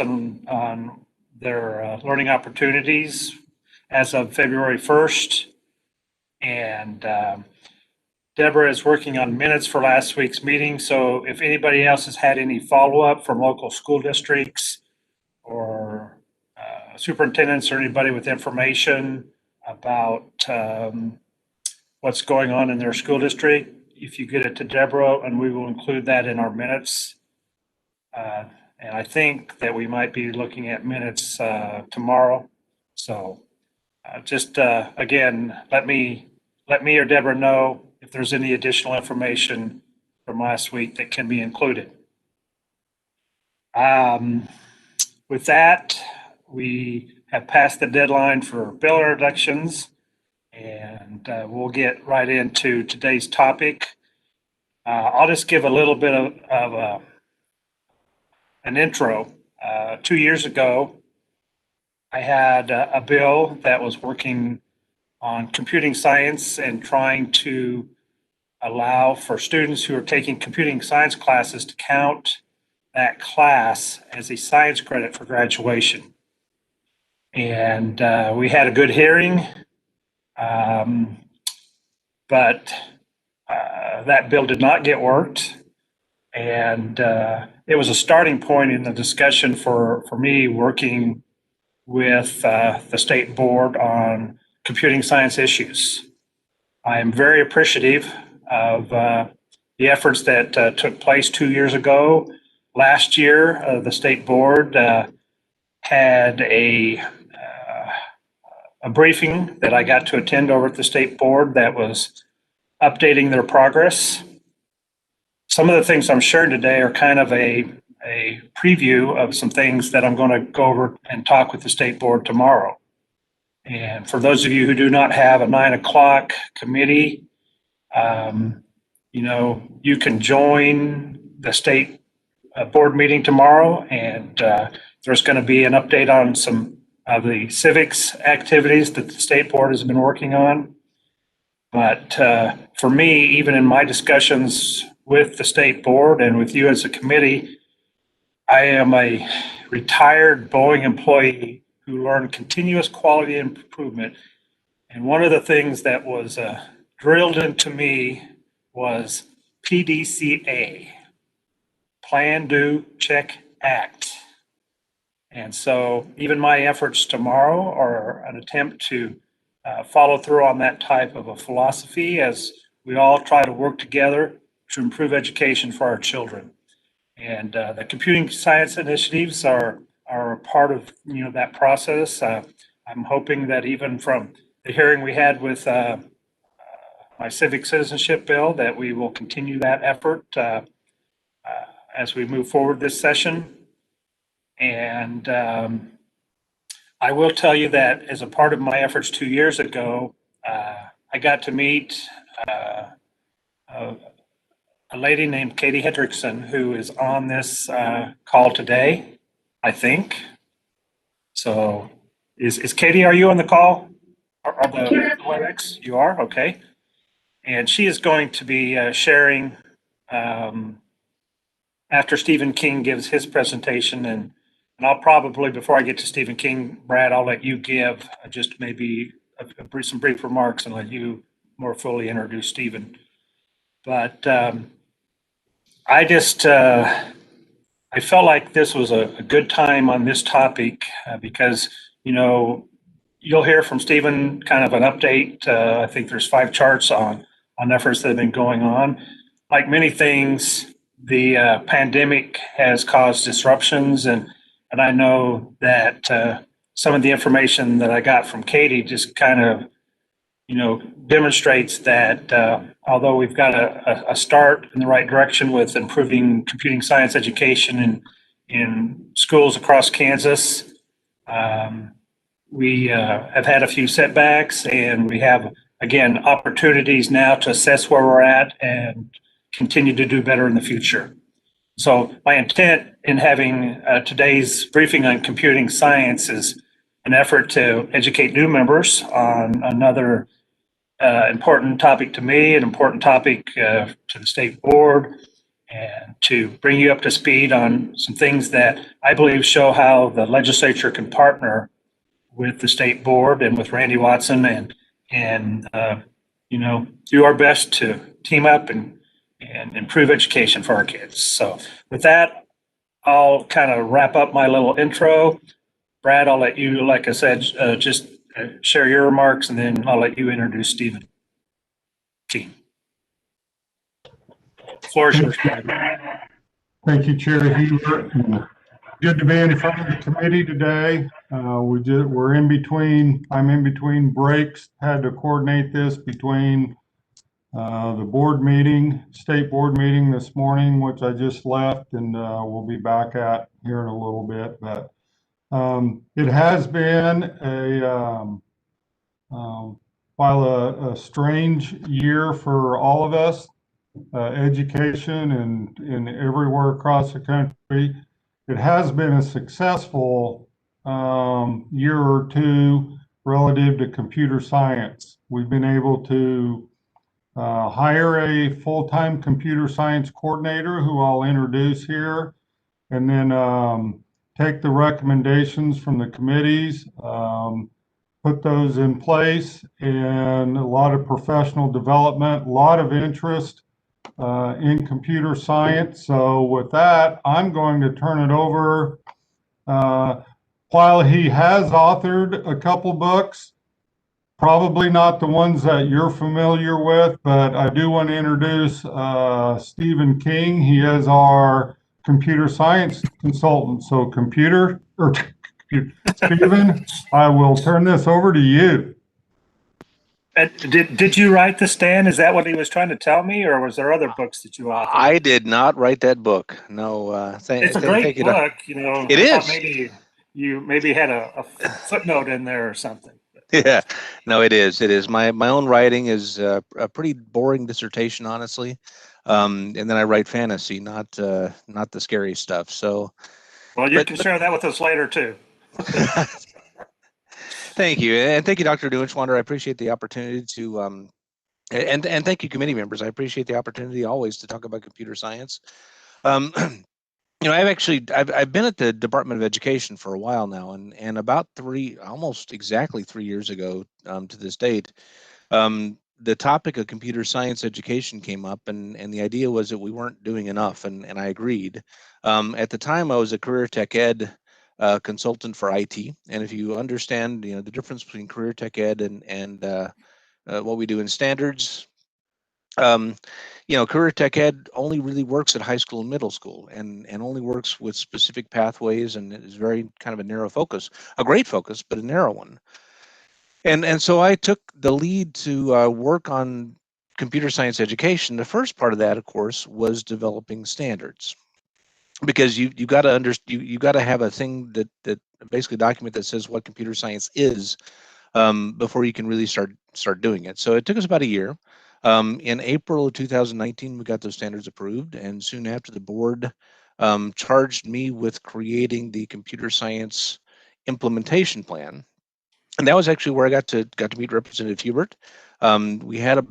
on their learning opportunities as of February 1st. And Deborah is working on minutes for last week's meeting. So if anybody else has had any follow-up from local school districts or superintendents or anybody with information about what's going on in their school district, if you get it to Deborah, and we will include that in our minutes. And I think that we might be looking at minutes tomorrow. So just again, let me or Deborah know if there's any additional information from last week that can be included. With that, we have passed the deadline for bill introductions, and we'll get right into today's topic. I'll just give a little bit of an intro. 2 years ago, I had a bill that was working on computing science and trying to allow for students who are taking computing science classes to count that class as a science credit for graduation. And we had a good hearing, but that bill did not get worked. And it was a starting point in the discussion for me working with the state board on computing science issues. I am very appreciative of the efforts that took place 2 years ago. Last year, the state board had a briefing that I got to attend over at the state board that was updating their progress. Some of the things I'm sharing today are kind of a preview of some things that I'm going to go over and talk with the state board tomorrow. And for those of you who do not have a 9 o'clock committee, you can join the state board meeting tomorrow, and there's going to be an update on some of the civics activities that the state board has been working on. But for me, even in my discussions with the state board and with you as a committee, I am a retired Boeing employee who learned continuous quality improvement. And one of the things that was drilled into me was PDCA, Plan, Do, Check, Act. And so even my efforts tomorrow are an attempt to follow through on that type of a philosophy as we all try to work together to improve education for our children. And the computing science initiatives are a part of that process. I'm hoping that even from the hearing we had with my civic citizenship bill, that we will continue that effort as we move forward this session. And I will tell you that as a part of my efforts 2 years ago, I got to meet a lady named Katie Hendrickson, who is on this call today, I think. So is Katie, are you on the call? Or the WebEx? You are? Okay. And she is going to be sharing after Stephen King gives his presentation. And I'll probably, before I get to Stephen King, Brad, I'll let you give just maybe some brief remarks and let you more fully introduce Stephen. But I just, I felt like this was a good time on this topic because, you'll hear from Stephen kind of an update. I think there's 5 charts on efforts that have been going on. Like many things, the pandemic has caused disruptions, and I know that some of the information that I got from Katie just kind of, demonstrates that although we've got a start in the right direction with improving computing science education in schools across Kansas, we have had a few setbacks, and we have, again, opportunities now to assess where we're at and continue to do better in the future. So my intent in having today's briefing on computing science is an effort to educate new members on another important topic to me, an important topic to the state board, and to bring you up to speed on some things that I believe show how the legislature can partner with the state board and with Randy Watson and do our best to team up and improve education for our kids. So with that, I'll kind of wrap up my little intro. Brad, I'll let you, like I said, just share your remarks, and then I'll let you introduce Stephen. Team. Floor is yours, Brad. Thank you, Chair Hubert. Good to be in front of the committee today. We're in between. I'm in between breaks. Had to coordinate this between the board meeting, state board meeting this morning, which I just left, and we'll be back at here in a little bit. But it has been while a strange year for all of us, education and everywhere across the country. It has been a successful year or two relative to computer science. We've been able to hire a full-time computer science coordinator who I'll introduce here, and then take the recommendations from the committees, put those in place, and a lot of professional development, a lot of interest in computer science. So with that, I'm going to turn it over. While he has authored a couple books, probably not the ones that you're familiar with, but I do want to introduce Stephen King. He is our computer science consultant. So Stephen, I will turn this over to you. Did you write this, Dan? Is that what he was trying to tell me, or was there other books that you authored? I did not write that book. No. It's a great book. It is. Maybe you had a footnote in there or something. Yeah, no, it is. It is. My own writing is a pretty boring dissertation, honestly. And then I write fantasy, not the scary stuff. So. Well, you can share that with us later too. Thank you, and thank you, Dr. Duenschwander. I appreciate the opportunity to and thank you, committee members. I appreciate the opportunity always to talk about computer science. I've been at the Department of Education for a while now, and about almost exactly 3 years ago to this date, the topic of computer science education came up, and the idea was that we weren't doing enough, and I agreed. At the time, I was a career tech ed consultant for IT, and if you understand, the difference between career tech ed and what we do in standards, career tech ed only really works at high school and middle school, and only works with specific pathways, and is very kind of a narrow focus, a great focus, but a narrow one. And so I took the lead to work on computer science education. The first part of that, of course, was developing standards, because you got to you got to have a thing that basically document that says what computer science is before you can really start doing it. So it took us about a year. In April of 2019, we got those standards approved, and soon after, the board charged me with creating the computer science implementation plan, and that was actually where I got to meet Representative Hubert. We had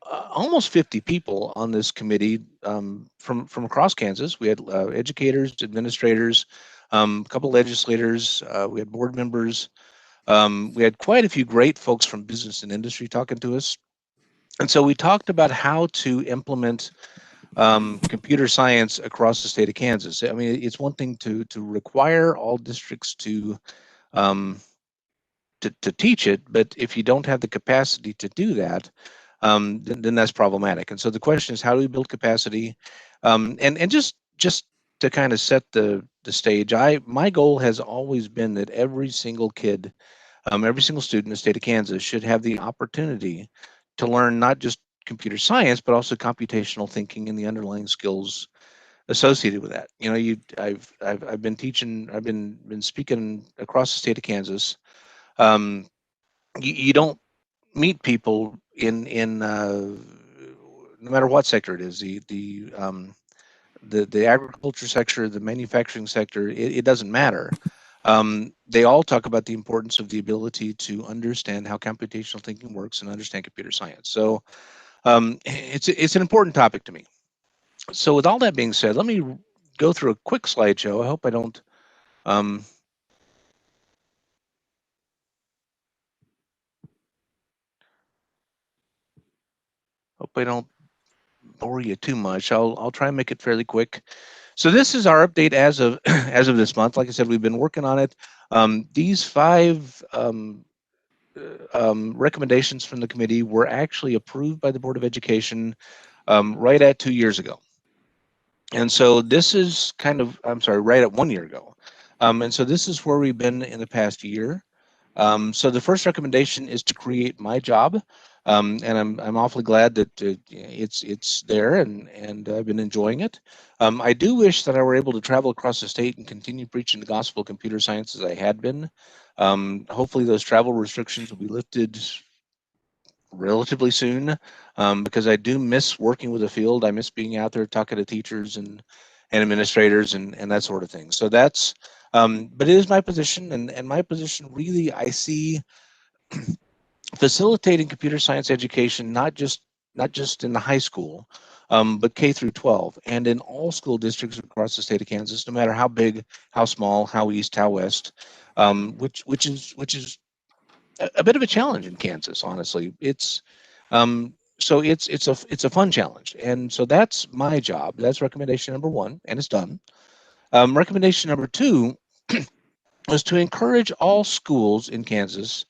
almost 50 people on this committee from across Kansas. We had educators, administrators, a couple of legislators, we had board members. We had quite a few great folks from business and industry talking to us. And so we talked about how to implement computer science across the state of Kansas. I mean, it's one thing to require all districts to teach it, but if you don't have the capacity to do that, then that's problematic. And so the question is, how do we build capacity? And just to kind of set the stage, my goal has always been that every single kid, every single student in the state of Kansas should have the opportunity to learn not just computer science, but also computational thinking and the underlying skills associated with that. I've been teaching, I've been speaking across the state of Kansas. You don't meet people in no matter what sector it is, the agriculture sector, the manufacturing sector, it doesn't matter. They all talk about the importance of the ability to understand how computational thinking works and understand computer science. So it's an important topic to me. So with all that being said, let me go through a quick slideshow. I hope I don't bore you too much. I'll try and make it fairly quick. So this is our update as of as of this month. Like I said, we've been working on it. These 5 recommendations from the committee were actually approved by the Board of Education right at 2 years ago. And so this is kind of, I'm sorry, right at 1 year ago. And so this is where we've been in the past year. So the first recommendation is to create my job, and I'm awfully glad that it's there, and I've been enjoying it. I do wish that I were able to travel across the state and continue preaching the gospel of computer science as I had been. Hopefully, those travel restrictions will be lifted relatively soon, because I do miss working with the field. I miss being out there talking to teachers and administrators and that sort of thing. So that's, but it is my position, and my position really, I see facilitating computer science education, not just in the high school, but K through 12, and in all school districts across the state of Kansas, no matter how big, how small, how east, how west, which is a bit of a challenge in Kansas, honestly. So it's a fun challenge, and so that's my job. That's recommendation number 1, and it's done. Recommendation number 2 was to encourage all schools in Kansas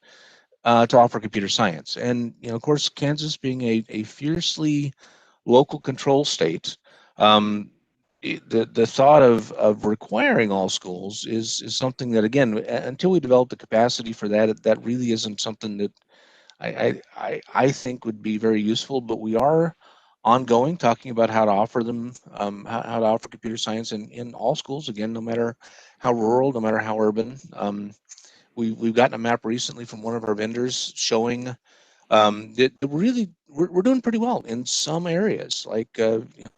to offer computer science, and of course, Kansas being a fiercely local control state. The thought of requiring all schools is something that, again, until we develop the capacity for that, that really isn't something that I think would be very useful. But we are ongoing talking about how to offer them, how to offer computer science in all schools, again, no matter how rural, no matter how urban. We've gotten a map recently from one of our vendors showing that really we're doing pretty well in some areas, like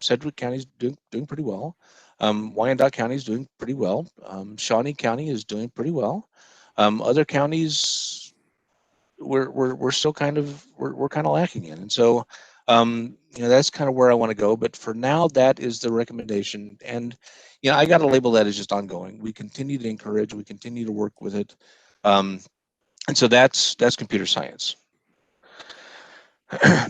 Sedgwick County is doing pretty well. Wyandotte County is doing pretty well. Shawnee County is doing pretty well. Other counties we're still kind of we're kind of lacking in, and so that's kind of where I want to go. But for now, that is the recommendation, and I got to label that as just ongoing. We continue to encourage, we continue to work with it, and so that's computer science.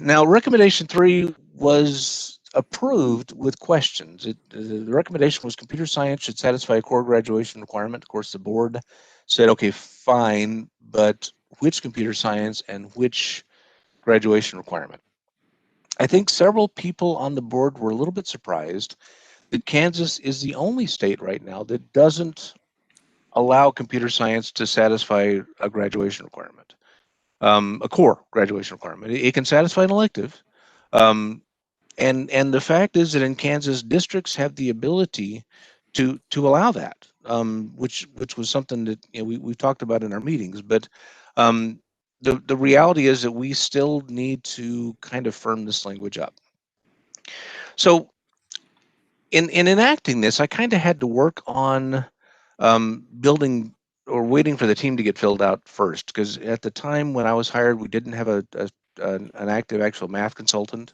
Now, recommendation 3 was approved with questions. The recommendation was computer science should satisfy a core graduation requirement. Of course, the board said, okay, fine, but which computer science and which graduation requirement? I think several people on the board were a little bit surprised that Kansas is the only state right now that doesn't allow computer science to satisfy a graduation requirement. A core graduation requirement. It can satisfy an elective, and the fact is that in Kansas, districts have the ability to allow that, which was something that we've talked about in our meetings. But the reality is that we still need to kind of firm this language up. So in enacting this, I kind of had to work on building or waiting for the team to get filled out first, because at the time when I was hired, we didn't have an active actual math consultant,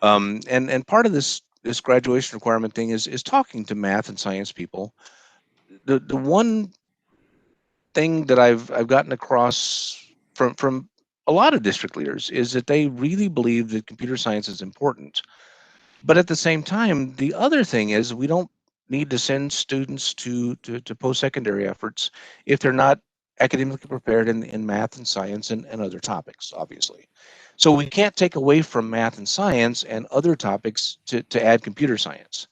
and part of this graduation requirement thing is talking to math and science people. The one thing that I've gotten across from a lot of district leaders is that they really believe that computer science is important. But at the same time, the other thing is we don't need to send students to post-secondary efforts if they're not academically prepared in math and science and other topics, obviously. So we can't take away from math and science and other topics to add computer science.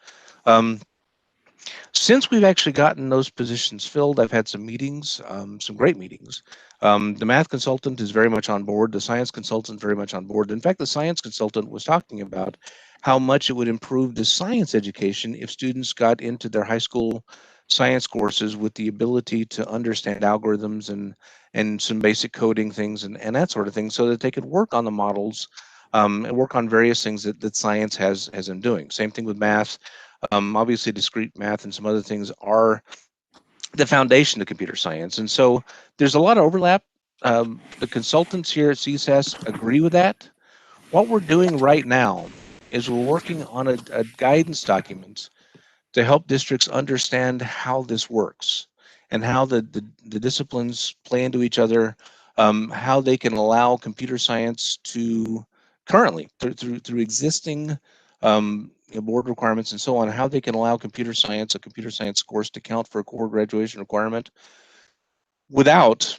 Since we've actually gotten those positions filled, I've had some meetings, some great meetings. The math consultant is very much on board. The science consultant is very much on board. In fact, the science consultant was talking about how much it would improve the science education if students got into their high school science courses with the ability to understand algorithms and some basic coding things and that sort of thing, so that they could work on the models and work on various things that science has them doing. Same thing with math. Obviously, discrete math and some other things are the foundation of computer science. And so there's a lot of overlap. The consultants here at CSAS agree with that. What we're doing right now is we're working on a guidance document to help districts understand how this works and how the disciplines play into each other, how they can allow computer science to currently through existing board requirements and so on, how they can allow computer science course to count for a core graduation requirement without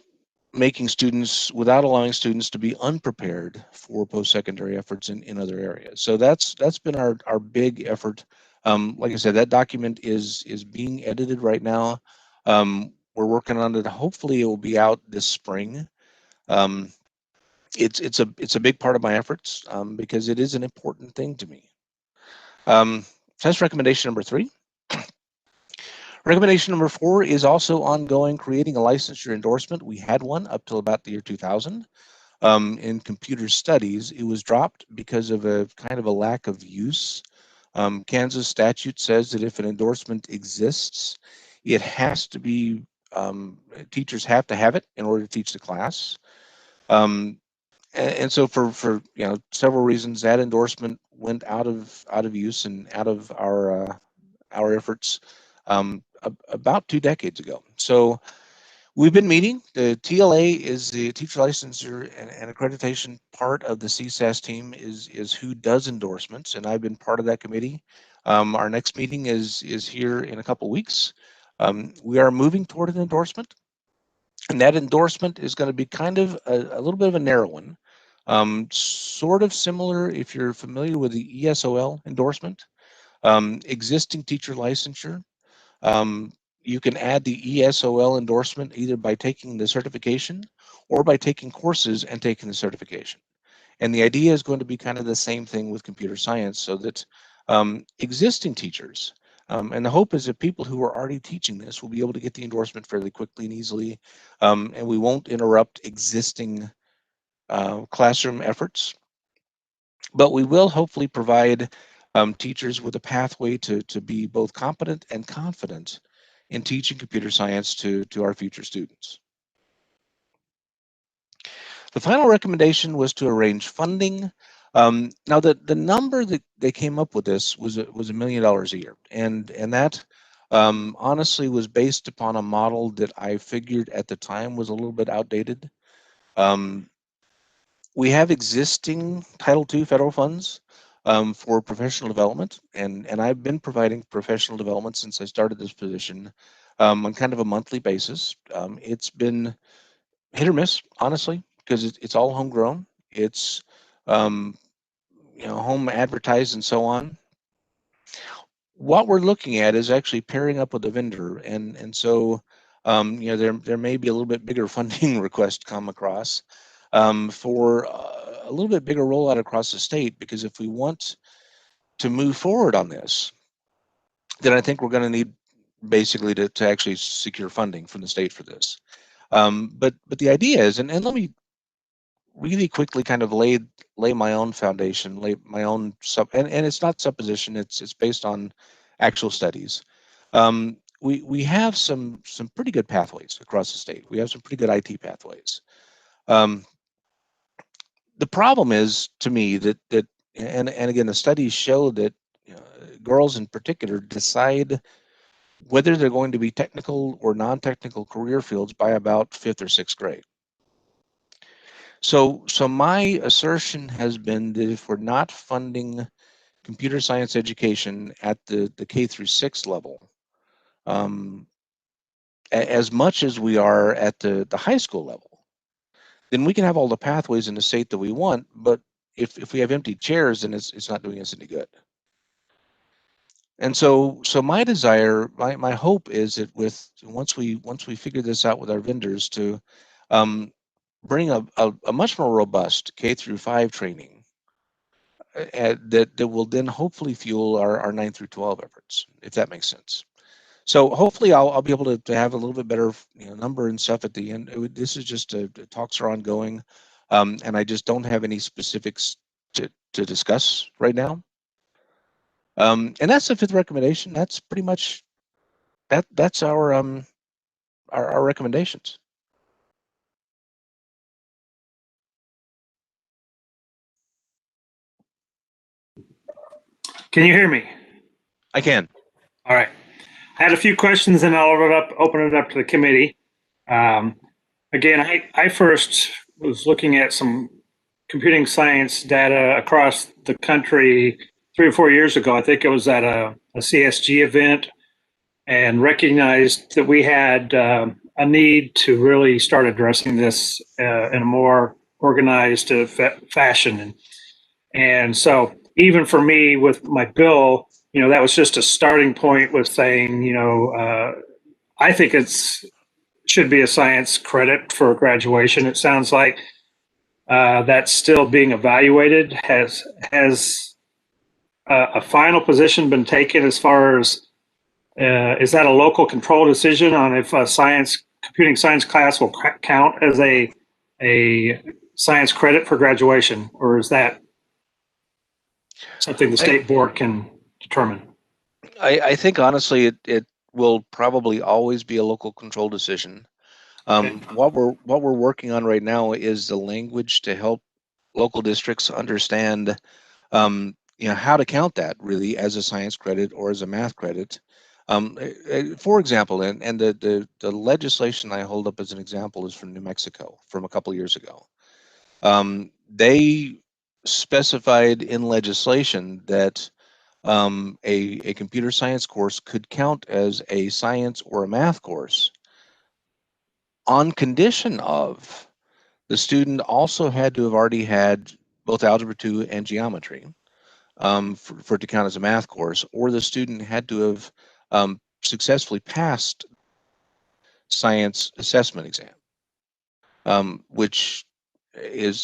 allowing students to be unprepared for post-secondary efforts in other areas. So that's been our big effort. Like I said, that document is being edited right now. We're working on it. Hopefully it will be out this spring. It's a big part of my efforts because it is an important thing to me. So that's recommendation number 3. Recommendation number 4 is also ongoing, creating a licensure endorsement. We had one up till about the year 2000. In computer studies, it was dropped because of a kind of a lack of use. Kansas statute says that if an endorsement exists, it has to be, teachers have to have it in order to teach the class. And so for several reasons, that endorsement went out of use and out of our efforts about 2 decades ago. So we've been meeting. The TLA is the teacher licensure and accreditation part of the CSAS team is who does endorsements, and I've been part of that committee. Our next meeting is here in a couple weeks. We are moving toward an endorsement, and that endorsement is going to be kind of a little bit of a narrow one, sort of similar if you're familiar with the ESOL endorsement, existing teacher licensure. You can add the ESOL endorsement either by taking the certification or by taking courses and taking the certification. And the idea is going to be kind of the same thing with computer science, so that existing teachers, and the hope is that people who are already teaching this will be able to get the endorsement fairly quickly and easily, and we won't interrupt existing classroom efforts. But we will hopefully provide teachers with a pathway to be both competent and confident in teaching computer science to our future students. The final recommendation was to arrange funding. Now, the number that they came up with this was $1 million a year, and that honestly was based upon a model that I figured at the time was a little bit outdated. We have existing Title II federal funds for professional development, and I've been providing professional development since I started this position on kind of a monthly basis. It's been hit or miss, honestly, because it's all homegrown. It's home advertised and so on. What we're looking at is actually pairing up with a vendor, and so there may be a little bit bigger funding request come across for a little bit bigger rollout across the state, because if we want to move forward on this, then I think we're going to need basically to actually secure funding from the state for this. But the idea is, and let me really quickly kind of lay my own foundation, lay my own and it's not supposition, it's based on actual studies. We have some pretty good pathways across the state. We have some pretty good IT pathways. The problem is, to me, that and again, the studies show that girls in particular decide whether they're going to be technical or non-technical career fields by about 5th or 6th grade. So my assertion has been that if we're not funding computer science education at the K through 6 level, as much as we are at the high school level, then we can have all the pathways in the state that we want, but if we have empty chairs, then it's not doing us any good. And so my desire, my hope is that once we figure this out with our vendors, to bring a much more robust K through 5 training that will then hopefully fuel our 9 through 12 efforts, if that makes sense. So hopefully I'll be able to have a little bit better number and stuff at the end. This is just talks are ongoing, and I just don't have any specifics to discuss right now. And that's the 5th recommendation. That's pretty much that's our recommendations. Can you hear me? I can. All right. I had a few questions and I'll open it up to the committee. Again, I first was looking at some computing science data across the country 3 or 4 years ago. I think it was at a CSG event, and recognized that we had a need to really start addressing this in a more organized fashion. And so even for me with my bill, that was just a starting point with saying, I think should be a science credit for graduation. It sounds like that's still being evaluated. Has a final position been taken as far as is that a local control decision on if a computing science class will count as a science credit for graduation, or is that something the state board can determine? I think honestly, it will probably always be a local control decision. Okay. What we're working on right now is the language to help local districts understand, how to count that really as a science credit or as a math credit. For example, and the legislation I hold up as an example is from New Mexico from a couple years ago. They specified in legislation that a computer science course could count as a science or a math course on condition of the student also had to have already had both Algebra 2 and Geometry for it to count as a math course, or the student had to have successfully passed science assessment exam, which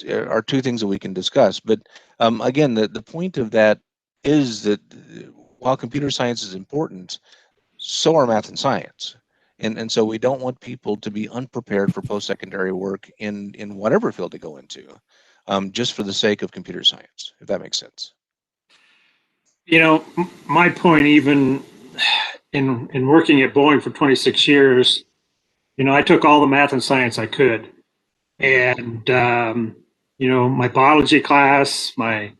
are two things that we can discuss. But again, the point of that is that while computer science is important, so are math and science. And so we don't want people to be unprepared for post-secondary work in whatever field they go into, just for the sake of computer science, if that makes sense. My point, even in working at Boeing for 26 years, I took all the math and science I could. And, my biology class, my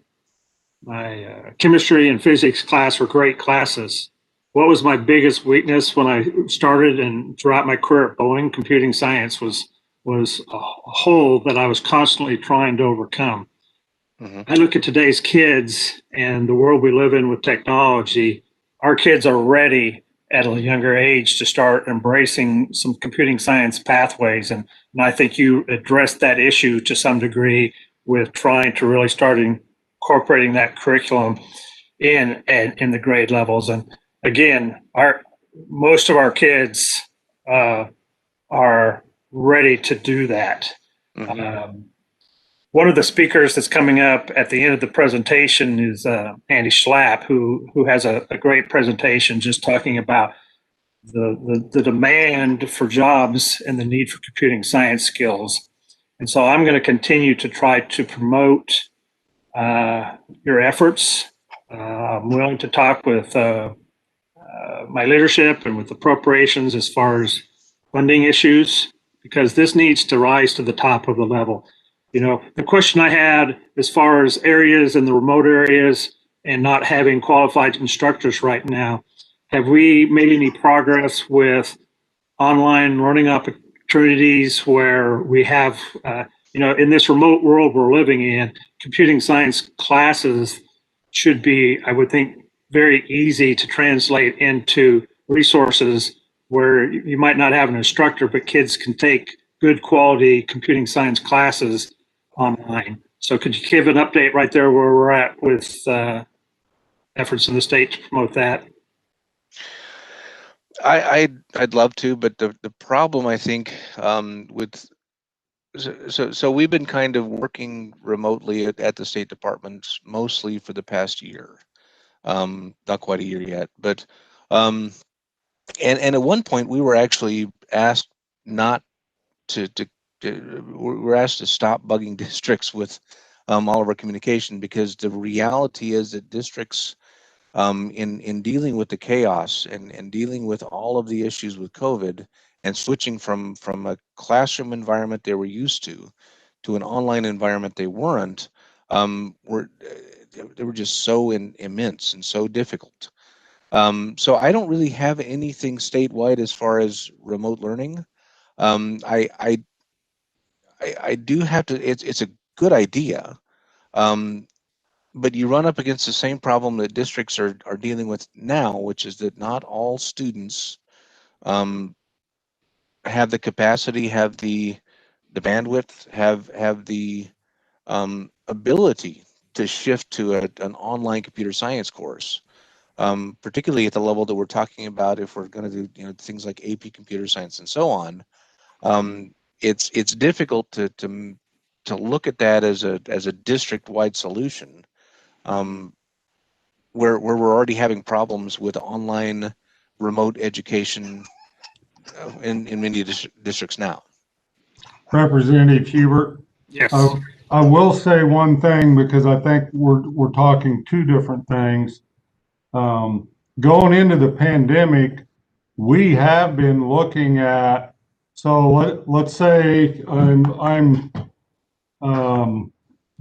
chemistry and physics class were great classes. What was my biggest weakness when I started and throughout my career at Boeing? Computing science was a hole that I was constantly trying to overcome. Mm-hmm. I look at today's kids and the world we live in with technology. Our kids are ready at a younger age to start embracing some computing science pathways. And I think you addressed that issue to some degree with trying to really start incorporating that curriculum in the grade levels. And again, most of our kids are ready to do that. Mm-hmm. One of the speakers that's coming up at the end of the presentation is Andy Schlapp, who has a great presentation just talking about the demand for jobs and the need for computing science skills. And so I'm going to continue to try to promote your efforts. I'm willing to talk with my leadership and with appropriations as far as funding issues, because this needs to rise to the top of the level. The question I had as far as areas in the remote areas and not having qualified instructors right now, have we made any progress with online learning opportunities where we have, in this remote world we're living in, computing science classes should be, I would think, very easy to translate into resources where you might not have an instructor, but kids can take good quality computing science classes online. So could you give an update right there where we're at with efforts in the state to promote that? I'd love to, but the problem I think with so we've been kind of working remotely at the State Department mostly for the past year, not quite a year yet, but and at one point we were actually asked not to we're asked to stop bugging districts with all of our communication, because the reality is that districts in dealing with the chaos and dealing with all of the issues with COVID and switching from a classroom environment they were used to an online environment they weren't, they were just so immense and so difficult. So I don't really have anything statewide as far as remote learning. I do have to. It's a good idea, but you run up against the same problem that districts are dealing with now, which is that not all students have the capacity, have the bandwidth, have the ability to shift to an online computer science course. Particularly at the level that we're talking about, if we're going to do things like AP computer science and so on, it's difficult to look at that as a district-wide solution, where we're already having problems with online remote education in many districts now. Representative Hubert, Yes. I will say one thing because I think we're talking two different things. Going into the pandemic, we have been looking at, so let's say I'm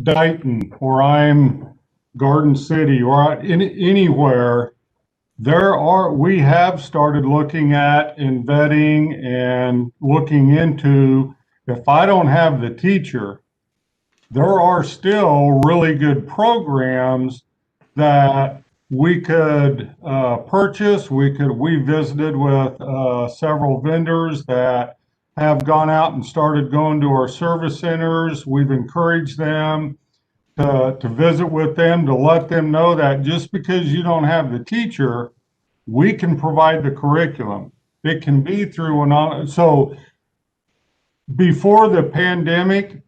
Dighton, or I'm Garden City, or anywhere. We have started looking at and vetting and looking into, if I don't have the teacher, there are still really good programs that we could purchase. We visited with several vendors that have gone out and started going to our service centers. We've encouraged them to visit with them, to let them know that just because you don't have the teacher, we can provide the curriculum. It can be through so before the pandemic,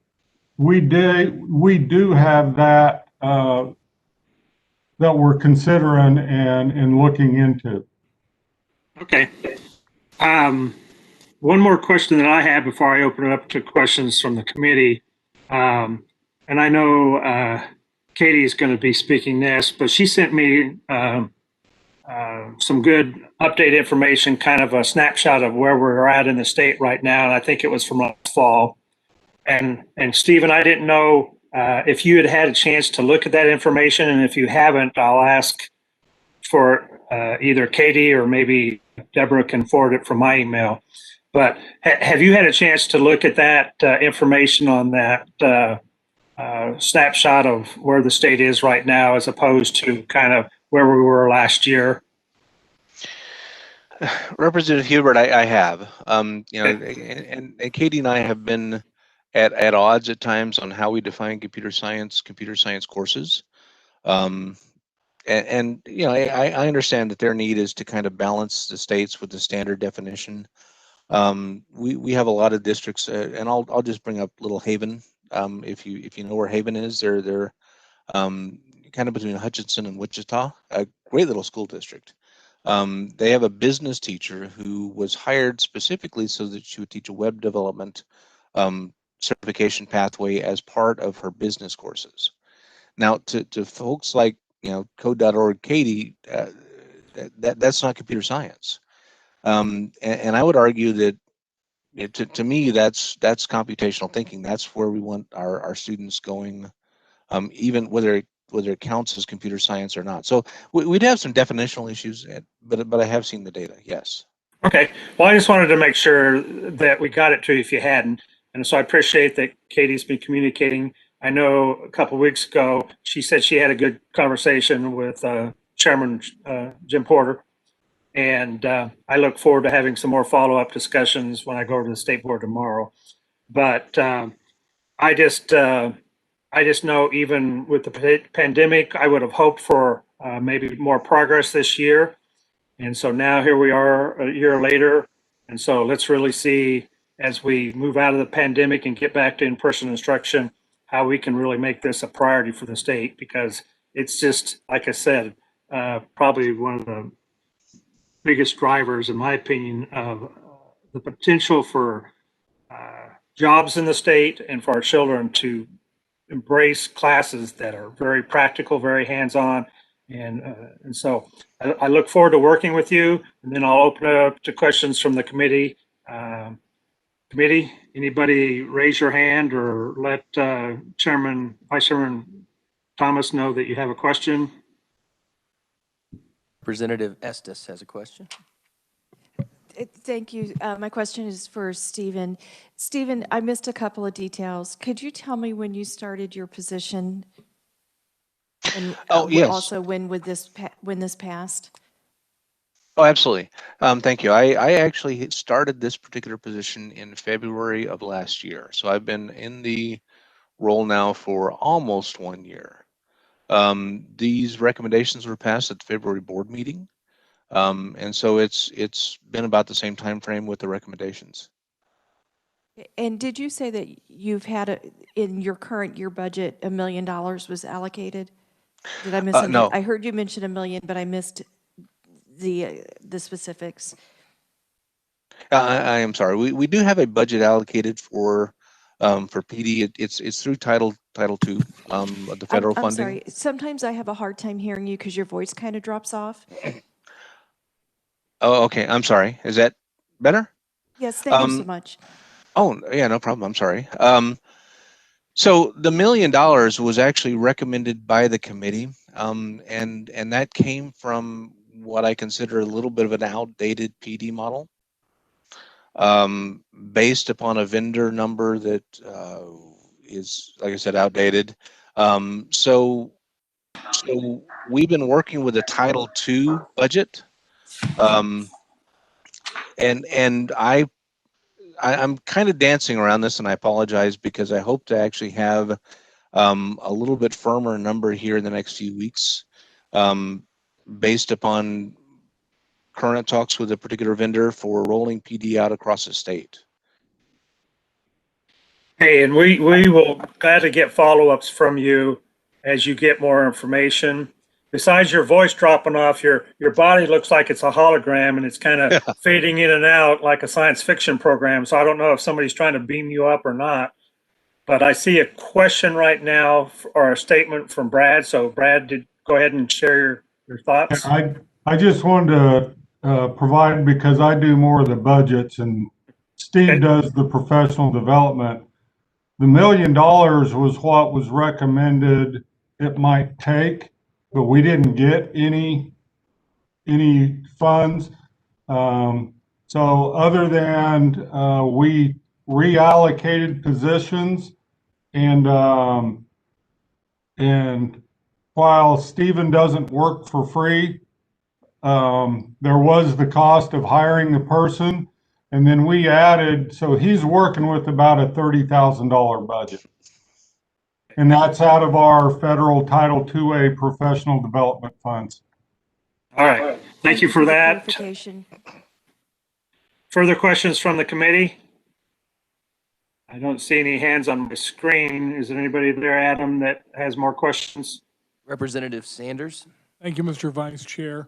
we do have that that we're considering and looking into. Okay. One more question that I have before I open it up to questions from the committee. And I know Katie is going to be speaking next, but she sent me some good update information, kind of a snapshot of where we're at in the state right now. And I think it was from last fall. And Stephen, I didn't know if you had a chance to look at that information. And if you haven't, I'll ask for either Katie or maybe Deborah can forward it from my email. But have you had a chance to look at that information on that snapshot of where the state is right now, as opposed to kind of where we were last year? Representative Hubert, I have. And Katie and I have been at odds at times on how we define computer science courses. And I understand that their need is to kind of balance the states with the standard definition. We have a lot of districts, and I'll just bring up Little Haven. If you know where Haven is, they're kind of between Hutchinson and Wichita, a great little school district. They have a business teacher who was hired specifically so that she would teach a web development certification pathway as part of her business courses. Now, to folks like code.org, Katie, that's not computer science. And I would argue that to me, that's computational thinking. That's where we want our students going, even whether it counts as computer science or not. So we'd have some definitional issues, but I have seen the data, yes. Okay. Well, I just wanted to make sure that we got it to you if you hadn't. And so I appreciate that Katie's been communicating. I know a couple of weeks ago, she said she had a good conversation with Chairman Jim Porter. And I look forward to having some more follow-up discussions when I go to the state board tomorrow. But I just know, even with the pandemic, I would have hoped for maybe more progress this year. And so now here we are a year later. And so let's really see, as we move out of the pandemic and get back to in-person instruction, how we can really make this a priority for the state, because it's just, like I said, probably one of the biggest drivers, in my opinion, of the potential for jobs in the state and for our children to embrace classes that are very practical, very hands-on. And so I look forward to working with you, and then I'll open it up to questions from the committee. Anybody raise your hand or let Vice Chairman Thomas know that you have a question. Representative Estes has a question. Thank you. My question is for Stephen. Stephen, I missed a couple of details. Could you tell me when you started your position? And Yes. also when this passed? Oh, absolutely. Thank you. I actually started this particular position in February of last year. So I've been in the role now for almost 1 year. These recommendations were passed at the February board meeting. And so it's been about the same time frame with the recommendations. And did you say that you've had in your current year budget, $1 million was allocated? Did I miss No. I heard you mention $1 million, but I missed the specifics. I am sorry. We do have a budget allocated for PD. It's through Title II of the federal I'm funding. sorry. Sometimes I have a hard time hearing you because your voice kind of drops off. Oh, okay. I'm sorry. Is that better? Yes, thank you so much. Oh, yeah, no problem. I'm sorry. So the $1 million was actually recommended by the committee, and that came from what I consider a little bit of an outdated PD model, based upon a vendor number that is, like I said, outdated. So we've been working with a Title II budget, and I'm kind of dancing around this, and I apologize because I hope to actually have a little bit firmer number here in the next few weeks, based upon current talks with a particular vendor for rolling PD out across the state. Hey, and we will gladly get follow-ups from you as you get more information. Besides your voice dropping off, your body looks like it's a hologram and it's kind of fading in and out like a science fiction program. So I don't know if somebody's trying to beam you up or not. But I see a question right now or a statement from Brad. So Brad, go ahead and share your thoughts. I just wanted to provide, because I do more of the budgets and Steve Okay. does the professional development. The $1 million was what was recommended it might take, but we didn't get any funds. So other than we reallocated positions, and while Stephen doesn't work for free, there was the cost of hiring the person, and then we added, so he's working with about a $30,000 budget. And that's out of our federal Title IIA professional development funds. All right. Thank you for the that. clarification. Further questions from the committee? I don't see any hands on my screen. Is there anybody there, Adam, that has more questions? Representative Sanders. Thank you, Mr. Vice Chair.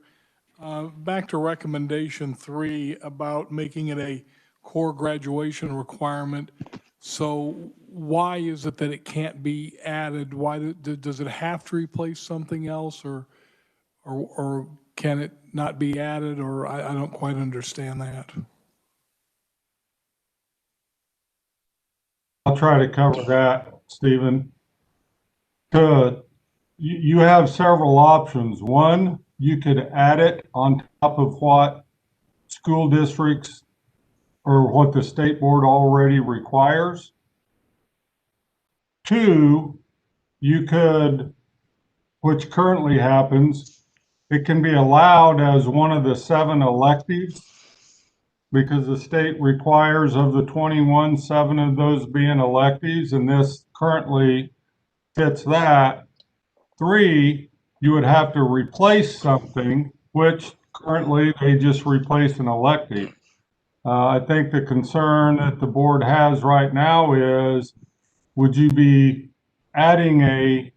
Back to recommendation 3 about making it a core graduation requirement. So why is it that it can't be added? Why does it have to replace something else, or can it not be added? Or I don't quite understand that. I'll try to cover that, Stephen. You have several options. One, you could add it on top of what school districts or what the state board already requires. Two, you could, which currently happens, it can be allowed as one of the 7 electives, because the state requires of the 21, 7 of those being electives, and this currently fits that. 3, you would have to replace something, which currently they just replace an elective. I think the concern that the board has right now is, would you be adding an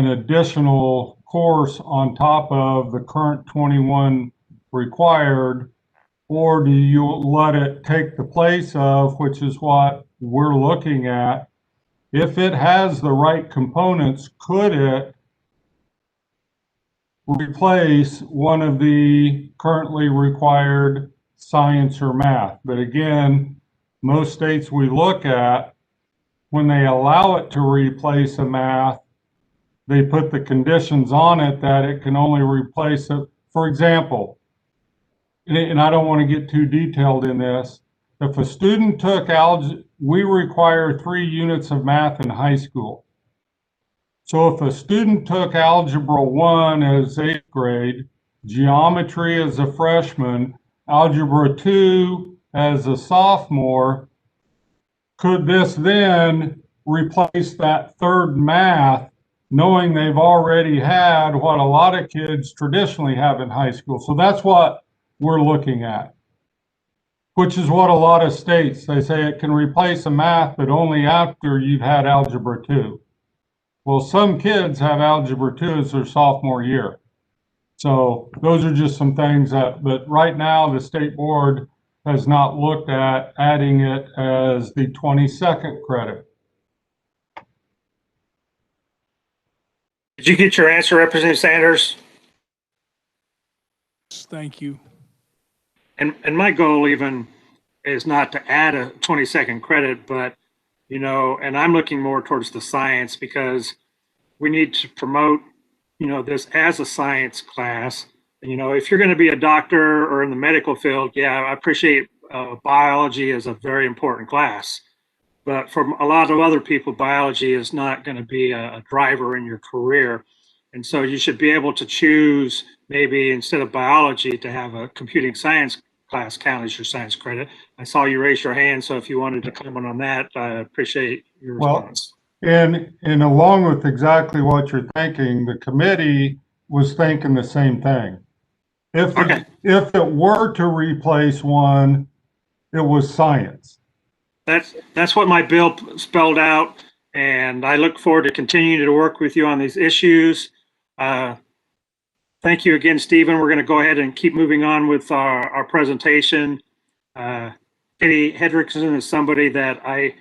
additional course on top of the current 21 required, or do you let it take the place of, which is what we're looking at, if it has the right components, could it replace one of the currently required science or math? But again, most states we look at, when they allow it to replace a math, they put the conditions on it that it can only replace it. For example, and I don't want to get too detailed in this, if a student took algebra, we require 3 units of math in high school. So if a student took Algebra 1 as 8th grade, geometry as a freshman, Algebra 2 as a sophomore, could this then replace that third math, knowing they've already had what a lot of kids traditionally have in high school? So that's what we're looking at, which is what a lot of states, they say it can replace a math, but only after you've had Algebra 2. Well, some kids have Algebra 2 as their sophomore year. So those are just some things but right now the state board has not looked at adding it as the 22nd credit. Did you get your answer, Representative Sanders? Thank you. And my goal even is not to add a 22nd credit, but, you know, and I'm looking more towards the science, because we need to promote, you know, this as a science class. You know, if you're going to be a doctor or in the medical field, yeah, I appreciate biology is a very important class. But for a lot of other people, biology is not going to be a driver in your career. And so you should be able to choose, maybe instead of biology, to have a computing science class count as your science credit. I saw you raise your hand, so if you wanted to comment on that, I appreciate your response. And along with exactly what you're thinking, the committee was thinking the same thing. If it were to replace one, it was science. That's what my bill spelled out, and I look forward to continuing to work with you on these issues. Thank you again, Stephen. We're going to go ahead and keep moving on with our presentation. Katie Hedrickson is somebody that I,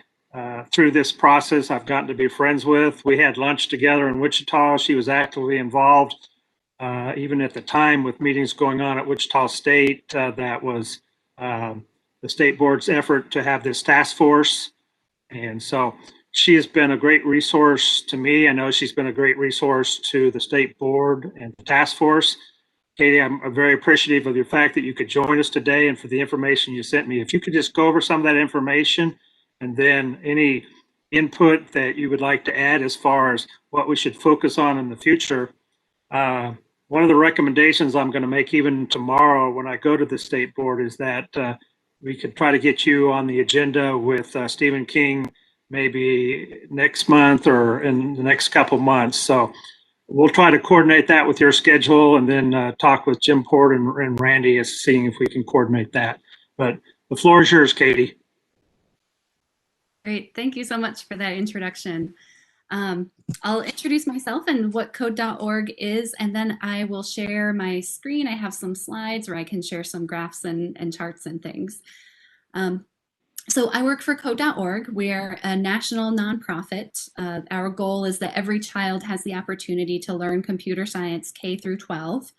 through this process, I've gotten to be friends with. We had lunch together in Wichita. She was actively involved, even at the time, with meetings going on at Wichita State. That was the state board's effort to have this task force. And so she has been a great resource to me. I know she's been a great resource to the state board and the task force. Katie, I'm very appreciative of the fact that you could join us today and for the information you sent me. If you could just go over some of that information, and then any input that you would like to add as far as what we should focus on in the future. One of the recommendations I'm going to make even tomorrow when I go to the state board is that we could try to get you on the agenda with Stephen King maybe next month or in the next couple months. So we'll try to coordinate that with your schedule, and then talk with Jim Port and Randy as seeing if we can coordinate that. But the floor is yours, Katie. Great. Thank you so much for that introduction. I'll introduce myself and what code.org is, and then I will share my screen. I have some slides where I can share some graphs and charts and things. So I work for code.org. We're a national nonprofit. Our goal is that every child has the opportunity to learn computer science K through 12.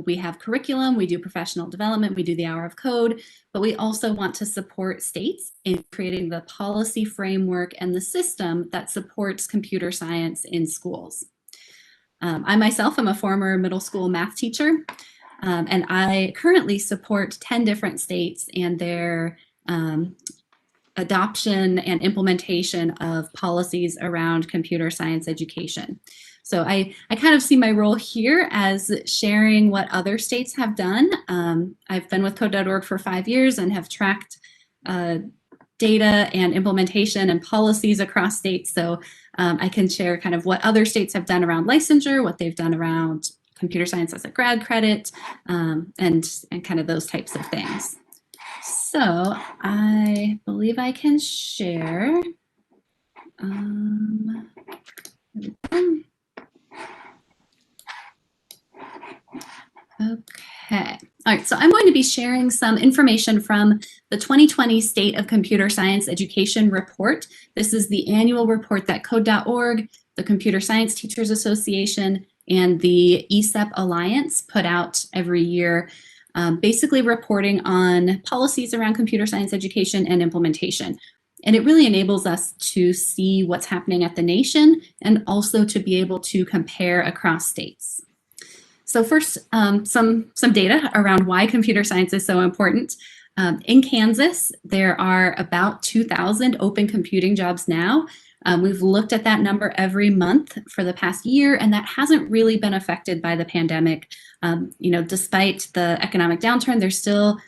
We have curriculum, we do professional development, we do the hour of code, but we also want to support states in creating the policy framework and the system that supports computer science in schools. I myself am a former middle school math teacher, and I currently support 10 different states and their adoption and implementation of policies around computer science education. So I kind of see my role here as sharing what other states have done. I've been with code.org for 5 years and have tracked data and implementation and policies across states. So I can share kind of what other states have done around licensure, what they've done around computer science as a grad credit, and kind of those types of things. So I believe I can share. Okay. All right. So I'm going to be sharing some information from the 2020 State of Computer Science Education Report. This is the annual report that code.org, the Computer Science Teachers Association, and the ESEP Alliance put out every year, basically reporting on policies around computer science education and implementation. And it really enables us to see what's happening at the nation and also to be able to compare across states. So first, some data around why computer science is so important. In Kansas, there are about 2,000 open computing jobs now. We've looked at that number every month for the past year, and that hasn't really been affected by the pandemic. Despite the economic downturn, there's still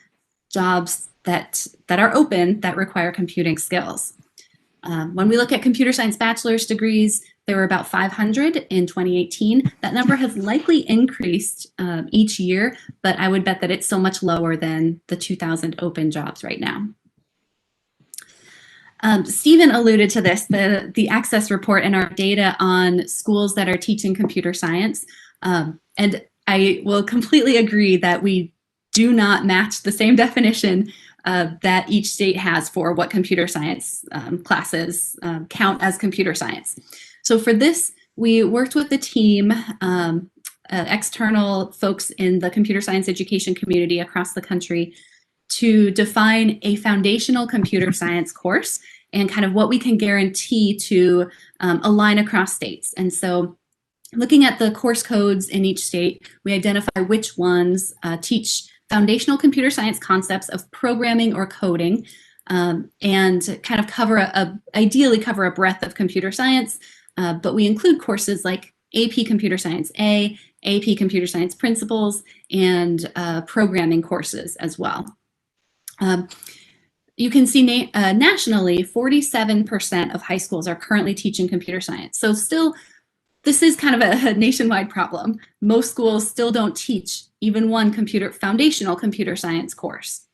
jobs that are open that require computing skills. When we look at computer science bachelor's degrees, there were about 500 in 2018. That number has likely increased each year, but I would bet that it's so much lower than the 2,000 open jobs right now. Stephen alluded to this, the Access report and our data on schools that are teaching computer science. And I will completely agree that we do not match the same definition that each state has for what computer science classes count as computer science. So for this, we worked with the team, external folks in the computer science education community across the country to define a foundational computer science course and kind of what we can guarantee to align across states. And so looking at the course codes in each state, we identify which ones teach foundational computer science concepts of programming or coding, and kind of ideally cover a breadth of computer science. But we include courses like AP Computer Science A, AP Computer Science Principles, and programming courses as well. You can see nationally, 47% of high schools are currently teaching computer science. So still, this is kind of a nationwide problem. Most schools still don't teach even one foundational computer science course.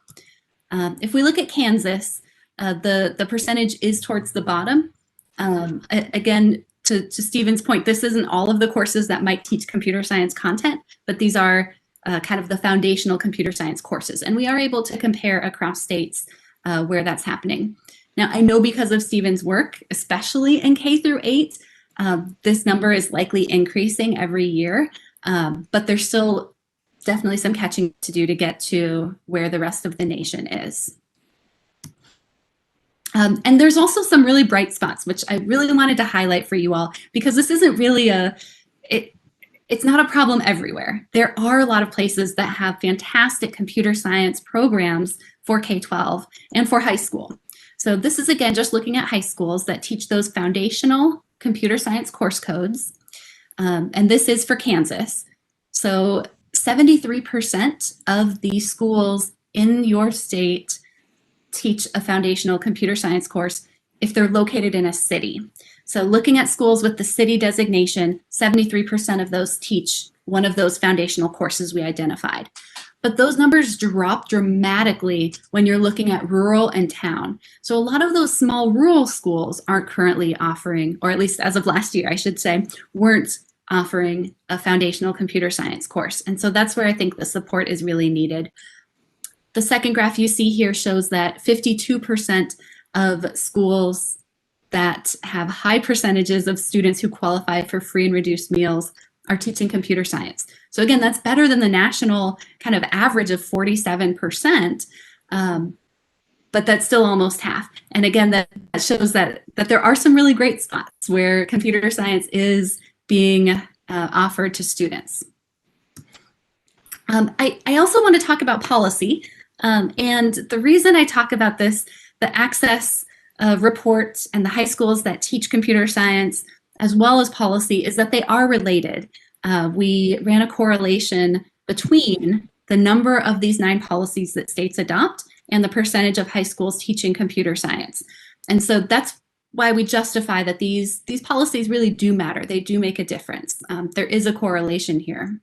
If we look at Kansas, the percentage is towards the bottom. Again, to Stephen's point, this isn't all of the courses that might teach computer science content, but these are kind of the foundational computer science courses. And we are able to compare across states where that's happening. Now, I know because of Stephen's work, especially in K through 8, this number is likely increasing every year, but there's still definitely some catching to do to get to where the rest of the nation is. And there's also some really bright spots, which I really wanted to highlight for you all, because this isn't really it's not a problem everywhere. There are a lot of places that have fantastic computer science programs for K-12 and for high school. So this is, again, just looking at high schools that teach those foundational computer science course codes. And this is for Kansas. So 73% of the schools in your state teach a foundational computer science course if they're located in a city. So looking at schools with the city designation, 73% of those teach one of those foundational courses we identified. But those numbers drop dramatically when you're looking at rural and town. So a lot of those small rural schools aren't currently offering, or at least as of last year, I should say, weren't offering a foundational computer science course. And so that's where I think the support is really needed. The second graph you see here shows that 52% of schools that have high percentages of students who qualify for free and reduced meals are teaching computer science. So again, that's better than the national kind of average of 47%, but that's still almost half. And again, that shows that there are some really great spots where computer science is being offered to students. I also want to talk about policy. And the reason I talk about this, the Access report and the high schools that teach computer science, as well as policy, is that they are related. We ran a correlation between the number of these 9 policies that states adopt and the percentage of high schools teaching computer science. And so that's why we justify that these policies really do matter. They do make a difference. There is a correlation here.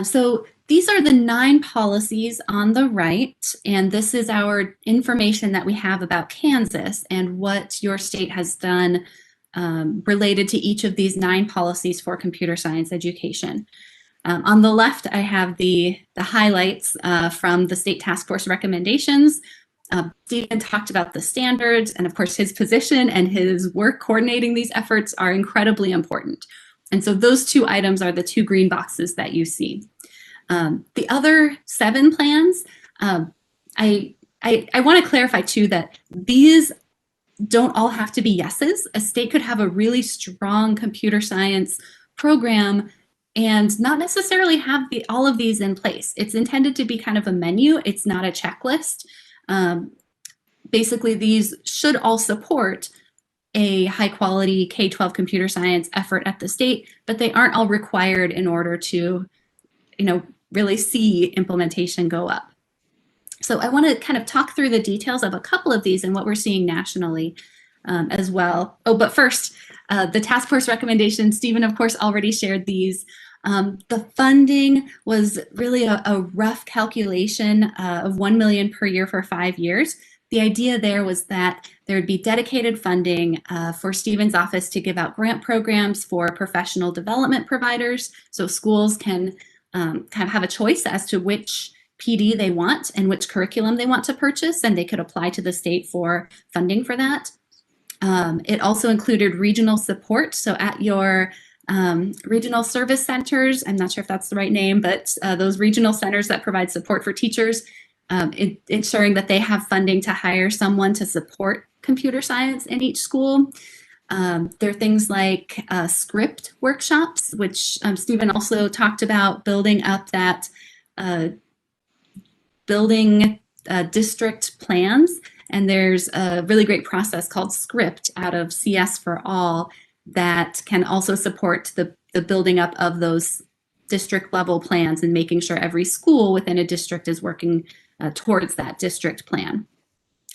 So these are the 9 policies on the right, and this is our information that we have about Kansas and what your state has done related to each of these 9 policies for computer science education. On the left, I have the highlights from the state task force recommendations. Stephen talked about the standards, and of course his position and his work coordinating these efforts are incredibly important. And so those 2 items are the 2 green boxes that you see. The other 7 plans, I I want to clarify too that these don't all have to be yeses. A state could have a really strong computer science program and not necessarily have all of these in place. It's intended to be kind of a menu. It's not a checklist. Basically, these should all support a high quality K-12 computer science effort at the state, but they aren't all required in order to, really see implementation go up. So I want to kind of talk through the details of a couple of these and what we're seeing nationally as well. Oh, but first, the task force recommendations, Stephen, of course, already shared these. The funding was really a rough calculation of $1 million per year for 5 years. The idea there was that there would be dedicated funding for Stephen's office to give out grant programs for professional development providers. So schools can kind of have a choice as to which PD they want and which curriculum they want to purchase, and they could apply to the state for funding for that. It also included regional support. So at your regional service centers, I'm not sure if that's the right name, but those regional centers that provide support for teachers, ensuring that they have funding to hire someone to support computer science in each school. There are things like script workshops, which Stephen also talked about, building up that building district plans. And there's a really great process called Script out of CS for All that can also support the building up of those district level plans and making sure every school within a district is working towards that district plan.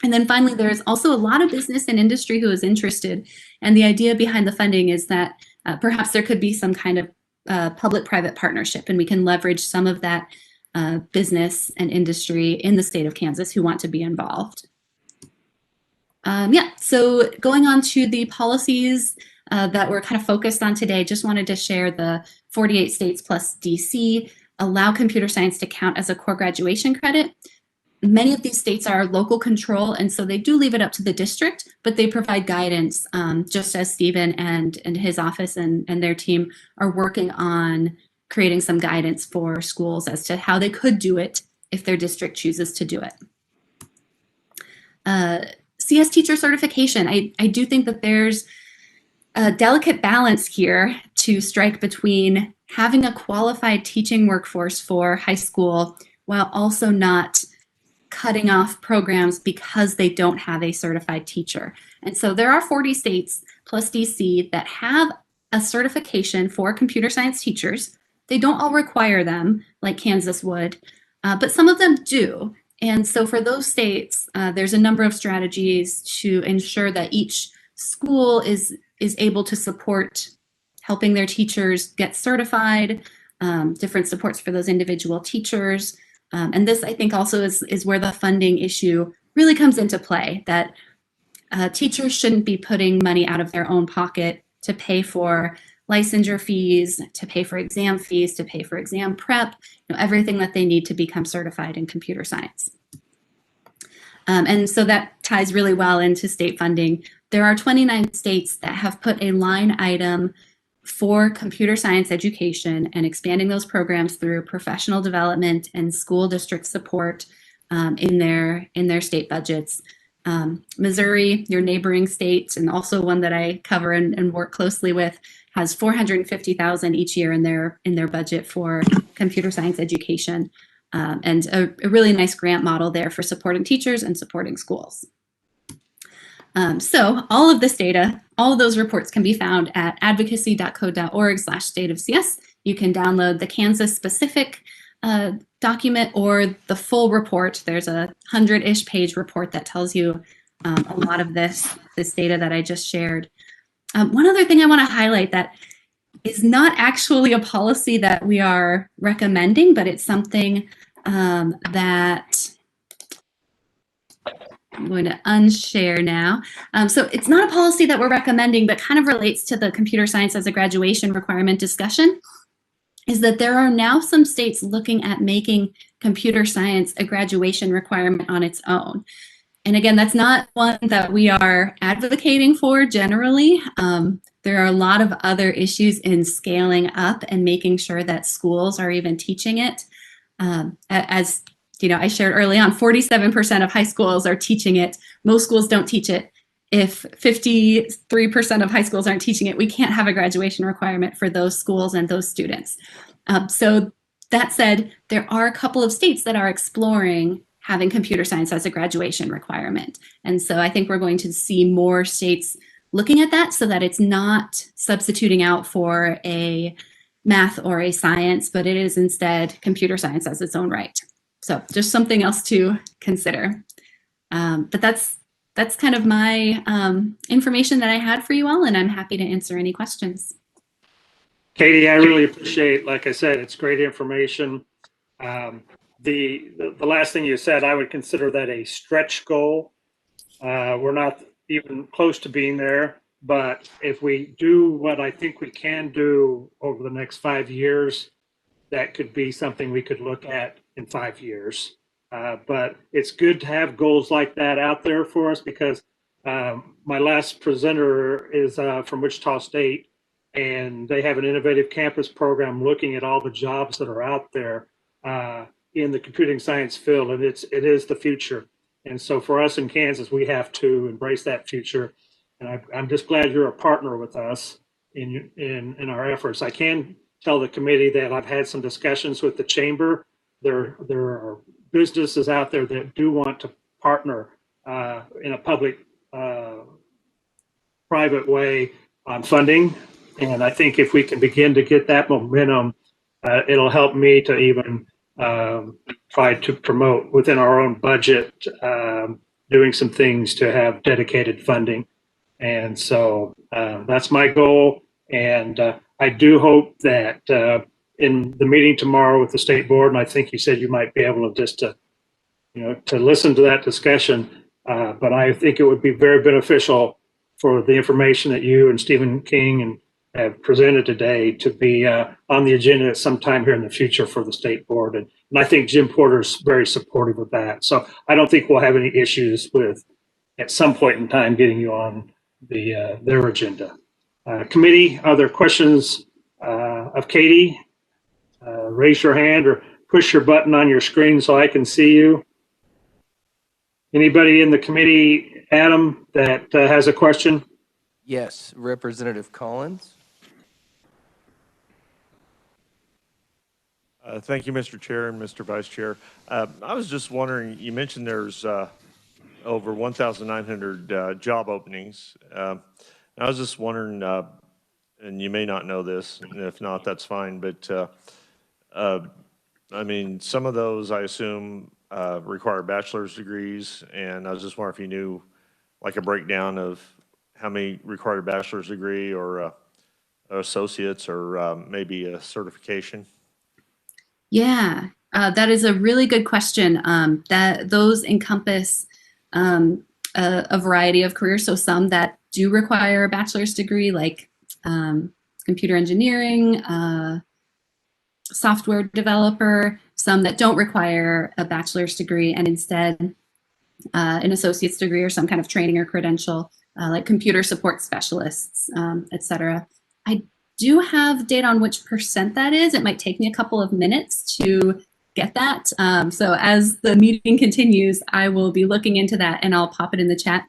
And then finally, there's also a lot of business and industry who is interested. And the idea behind the funding is that perhaps there could be some kind of public-private partnership, and we can leverage some of that business and industry in the state of Kansas who want to be involved. So going on to the policies that we're kind of focused on today, just wanted to share the 48 states plus DC allow computer science to count as a core graduation credit. Many of these states are local control, and so they do leave it up to the district, but they provide guidance, just as Stephen and his office and their team are working on creating some guidance for schools as to how they could do it if their district chooses to do it. CS teacher certification. I do think that there's a delicate balance here to strike between having a qualified teaching workforce for high school while also not cutting off programs because they don't have a certified teacher. And so there are 40 states plus DC that have a certification for computer science teachers. They don't all require them like Kansas would, but some of them do. And so for those states, there's a number of strategies to ensure that each school is able to support helping their teachers get certified, different supports for those individual teachers. And this, I think, also is where the funding issue really comes into play, that teachers shouldn't be putting money out of their own pocket to pay for licensure fees, to pay for exam fees, to pay for exam prep, everything that they need to become certified in computer science. And so that ties really well into state funding. There are 29 states that have put a line item for computer science education and expanding those programs through professional development and school district support in their state budgets. Missouri, your neighboring state, and also one that I cover and work closely with, has $450,000 each year in their budget for computer science education, and a really nice grant model there for supporting teachers and supporting schools. So all of this data, all of those reports can be found at advocacy.code.org/stateofcs. You can download the Kansas specific document or the full report. There's a 100-ish page report that tells you a lot of this data that I just shared. One other thing I want to highlight that is not actually a policy that we are recommending, but it's something that I'm going to unshare now. So it's not a policy that we're recommending, but kind of relates to the computer science as a graduation requirement discussion, is that there are now some states looking at making computer science a graduation requirement on its own. And again, that's not one that we are advocating for generally. There are a lot of other issues in scaling up and making sure that schools are even teaching it. As I shared early on, 47% of high schools are teaching it. Most schools don't teach it. If 53% of high schools aren't teaching it, we can't have a graduation requirement for those schools and those students. So that said, there are a couple of states that are exploring having computer science as a graduation requirement. And so I think we're going to see more states looking at that so that it's not substituting out for a math or a science, but it is instead computer science as its own right. So just something else to consider. But that's kind of my information that I had for you all, and I'm happy to answer any questions. Katie, I really appreciate, like I said, it's great information. The last thing you said, I would consider that a stretch goal. We're not even close to being there, but if we do what I think we can do over the next 5 years, that could be something we could look at in 5 years. But it's good to have goals like that out there for us, because my last presenter is from Wichita State, and they have an innovative campus program looking at all the jobs that are out there in the computing science field, and it is the future. And so for us in Kansas, we have to embrace that future. And I'm just glad you're a partner with us in our efforts. I can tell the committee that I've had some discussions with the chamber. There are businesses out there that do want to partner in a public private way on funding. And I think if we can begin to get that momentum, it'll help me to even try to promote within our own budget, doing some things to have dedicated funding. And so that's my goal. And I do hope that in the meeting tomorrow with the state board, and I think you said you might be able to just to listen to that discussion, but I think it would be very beneficial for the information that you and Stephen King have presented today to be on the agenda at some time here in the future for the state board. And I think Jim Porter's very supportive of that. So I don't think we'll have any issues with, at some point in time, getting you on their agenda. Committee, are there questions of Katie? Raise your hand or push your button on your screen so I can see you. Anybody in the committee, Adam, that has a question? Yes, Representative Collins. Thank you, Mr. Chair and Mr. Vice Chair. I was just wondering, you mentioned there's over 1,900 job openings. I was just wondering, and you may not know this, and if not, that's fine, but I mean, some of those, I assume, require bachelor's degrees, and I was just wondering if you knew like a breakdown of how many require a bachelor's degree or associates or maybe a certification. Yeah, that is a really good question. That those encompass a variety of careers. So some that do require a bachelor's degree, like computer engineering, software developer, some that don't require a bachelor's degree and instead an associate's degree or some kind of training or credential, like computer support specialists, et cetera. I do have data on which percent that is. It might take me a couple of minutes to get that. So as the meeting continues, I will be looking into that and I'll pop it in the chat.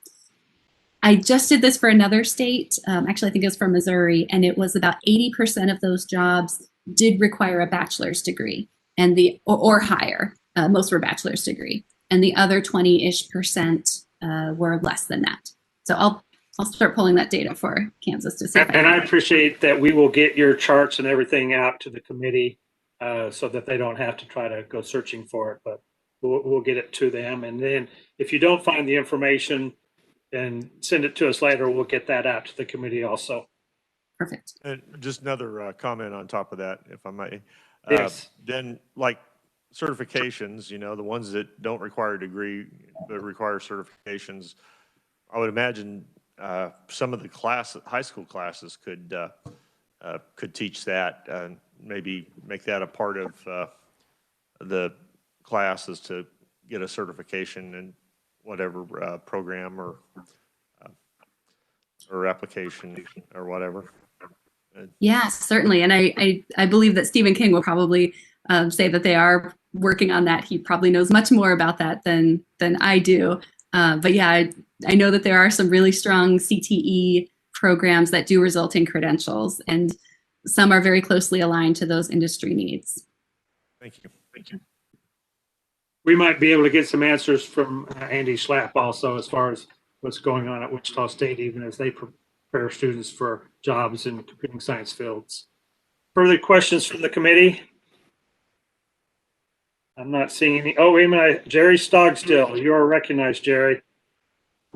I just did this for another state. Actually, I think it was for Missouri, and it was about 80% of those jobs did require a bachelor's degree and or higher. Most were bachelor's degree, and the other 20-ish% were less than that. So I'll start pulling that data for Kansas to see. And I appreciate that we will get your charts and everything out to the committee so that they don't have to try to go searching for it, but we'll get it to them. And then if you don't find the information, then send it to us later. We'll get that out to the committee also. Perfect. And just another comment on top of that, if I may. Yes. Then like certifications, the ones that don't require a degree but require certifications, I would imagine some of the high school classes could teach that, and maybe make that a part of the classes to get a certification in whatever program or application or whatever. Yes, certainly. And I believe that Stephen King will probably say that they are working on that. He probably knows much more about that than I do. But yeah, I know that there are some really strong CTE programs that do result in credentials, and some are very closely aligned to those industry needs. Thank you. We might be able to get some answers from Andy Schlapp also as far as what's going on at Wichita State, even as they prepare students for jobs in computing science fields. Further questions from the committee? I'm not seeing any. Oh, wait a minute. Jerry Stogstill, you are recognized, Jerry.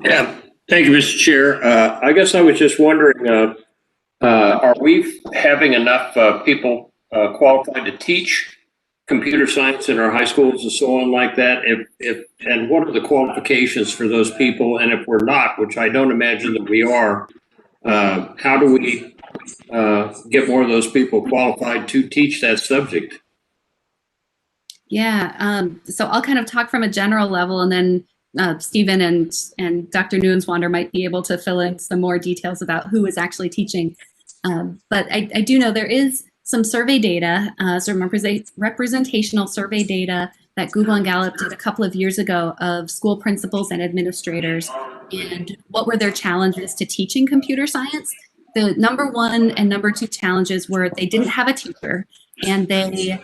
Yeah, thank you, Mr. Chair. I guess I was just wondering, are we having enough people qualified to teach computer science in our high schools and so on like that? And what are the qualifications for those people? And if we're not, which I don't imagine that we are, how do we get more of those people qualified to teach that subject? Yeah, so I'll kind of talk from a general level, and then Stephen and Dr. Nuenswander might be able to fill in some more details about who is actually teaching. But I do know there is some survey data, some representational survey data that Google and Gallup did a couple of years ago of school principals and administrators, and what were their challenges to teaching computer science. The number one and number two challenges were they didn't have a teacher, and they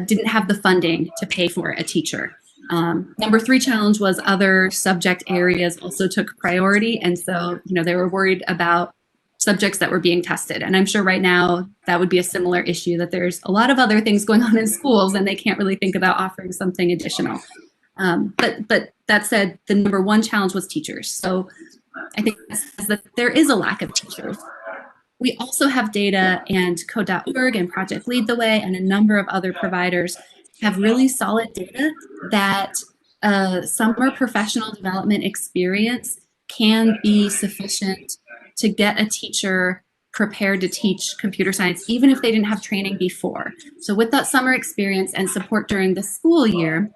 didn't have the funding to pay for a teacher. Number three challenge was other subject areas also took priority, and so they were worried about subjects that were being tested. And I'm sure right now that would be a similar issue, that there's a lot of other things going on in schools and they can't really think about offering something additional. But that said, the number one challenge was teachers. So I think that there is a lack of teachers. We also have data, and ks.gov and Project Lead the Way and a number of other providers have really solid data that summer professional development experience can be sufficient to get a teacher prepared to teach computer science, even if they didn't have training before. So with that summer experience and support during the school year,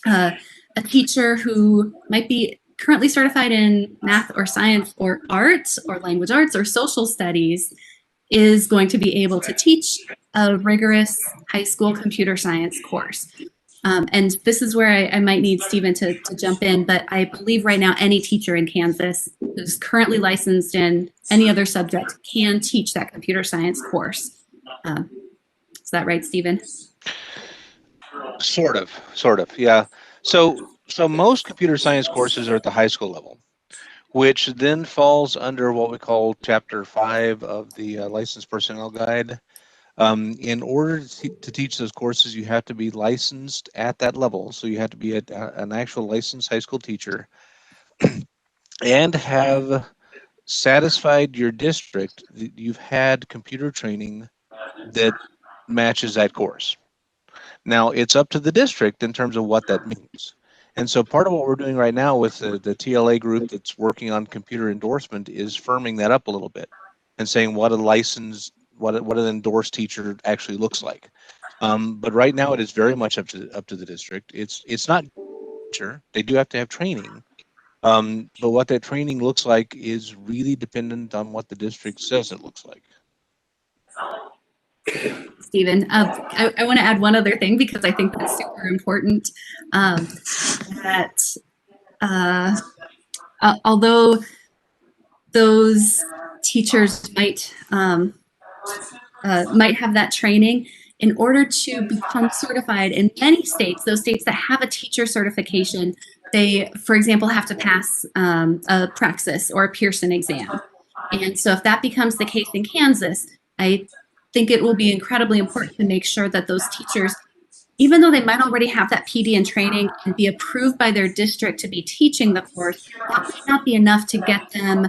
a teacher who might be currently certified in math or science or arts or language arts or social studies is going to be able to teach a rigorous high school computer science course. And this is where I might need Stephen to jump in, but I believe right now any teacher in Kansas who's currently licensed in any other subject can teach that computer science course. Is that right, Stephen? Sort of, yeah. So most computer science courses are at the high school level, which then falls under what we call Chapter 5 of the Licensed Personnel Guide. In order to teach those courses, you have to be licensed at that level. So you have to be an actual licensed high school teacher and have satisfied your district that you've had computer training that matches that course. Now, it's up to the district in terms of what that means. And so part of what we're doing right now with the TLA group that's working on computer endorsement is firming that up a little bit and saying what a licensed, what an endorsed teacher actually looks like. But right now it is very much up to the district. It's not sure they do have to have training, but what that training looks like is really dependent on what the district says it looks like. Stephen, I want to add one other thing because I think that's super important. Although those teachers might have that training, in order to become certified in many states, those states that have a teacher certification, they, for example, have to pass a Praxis or a Pearson exam. And so if that becomes the case in Kansas, I think it will be incredibly important to make sure that those teachers, even though they might already have that PD in training and be approved by their district to be teaching the course, that might not be enough to get them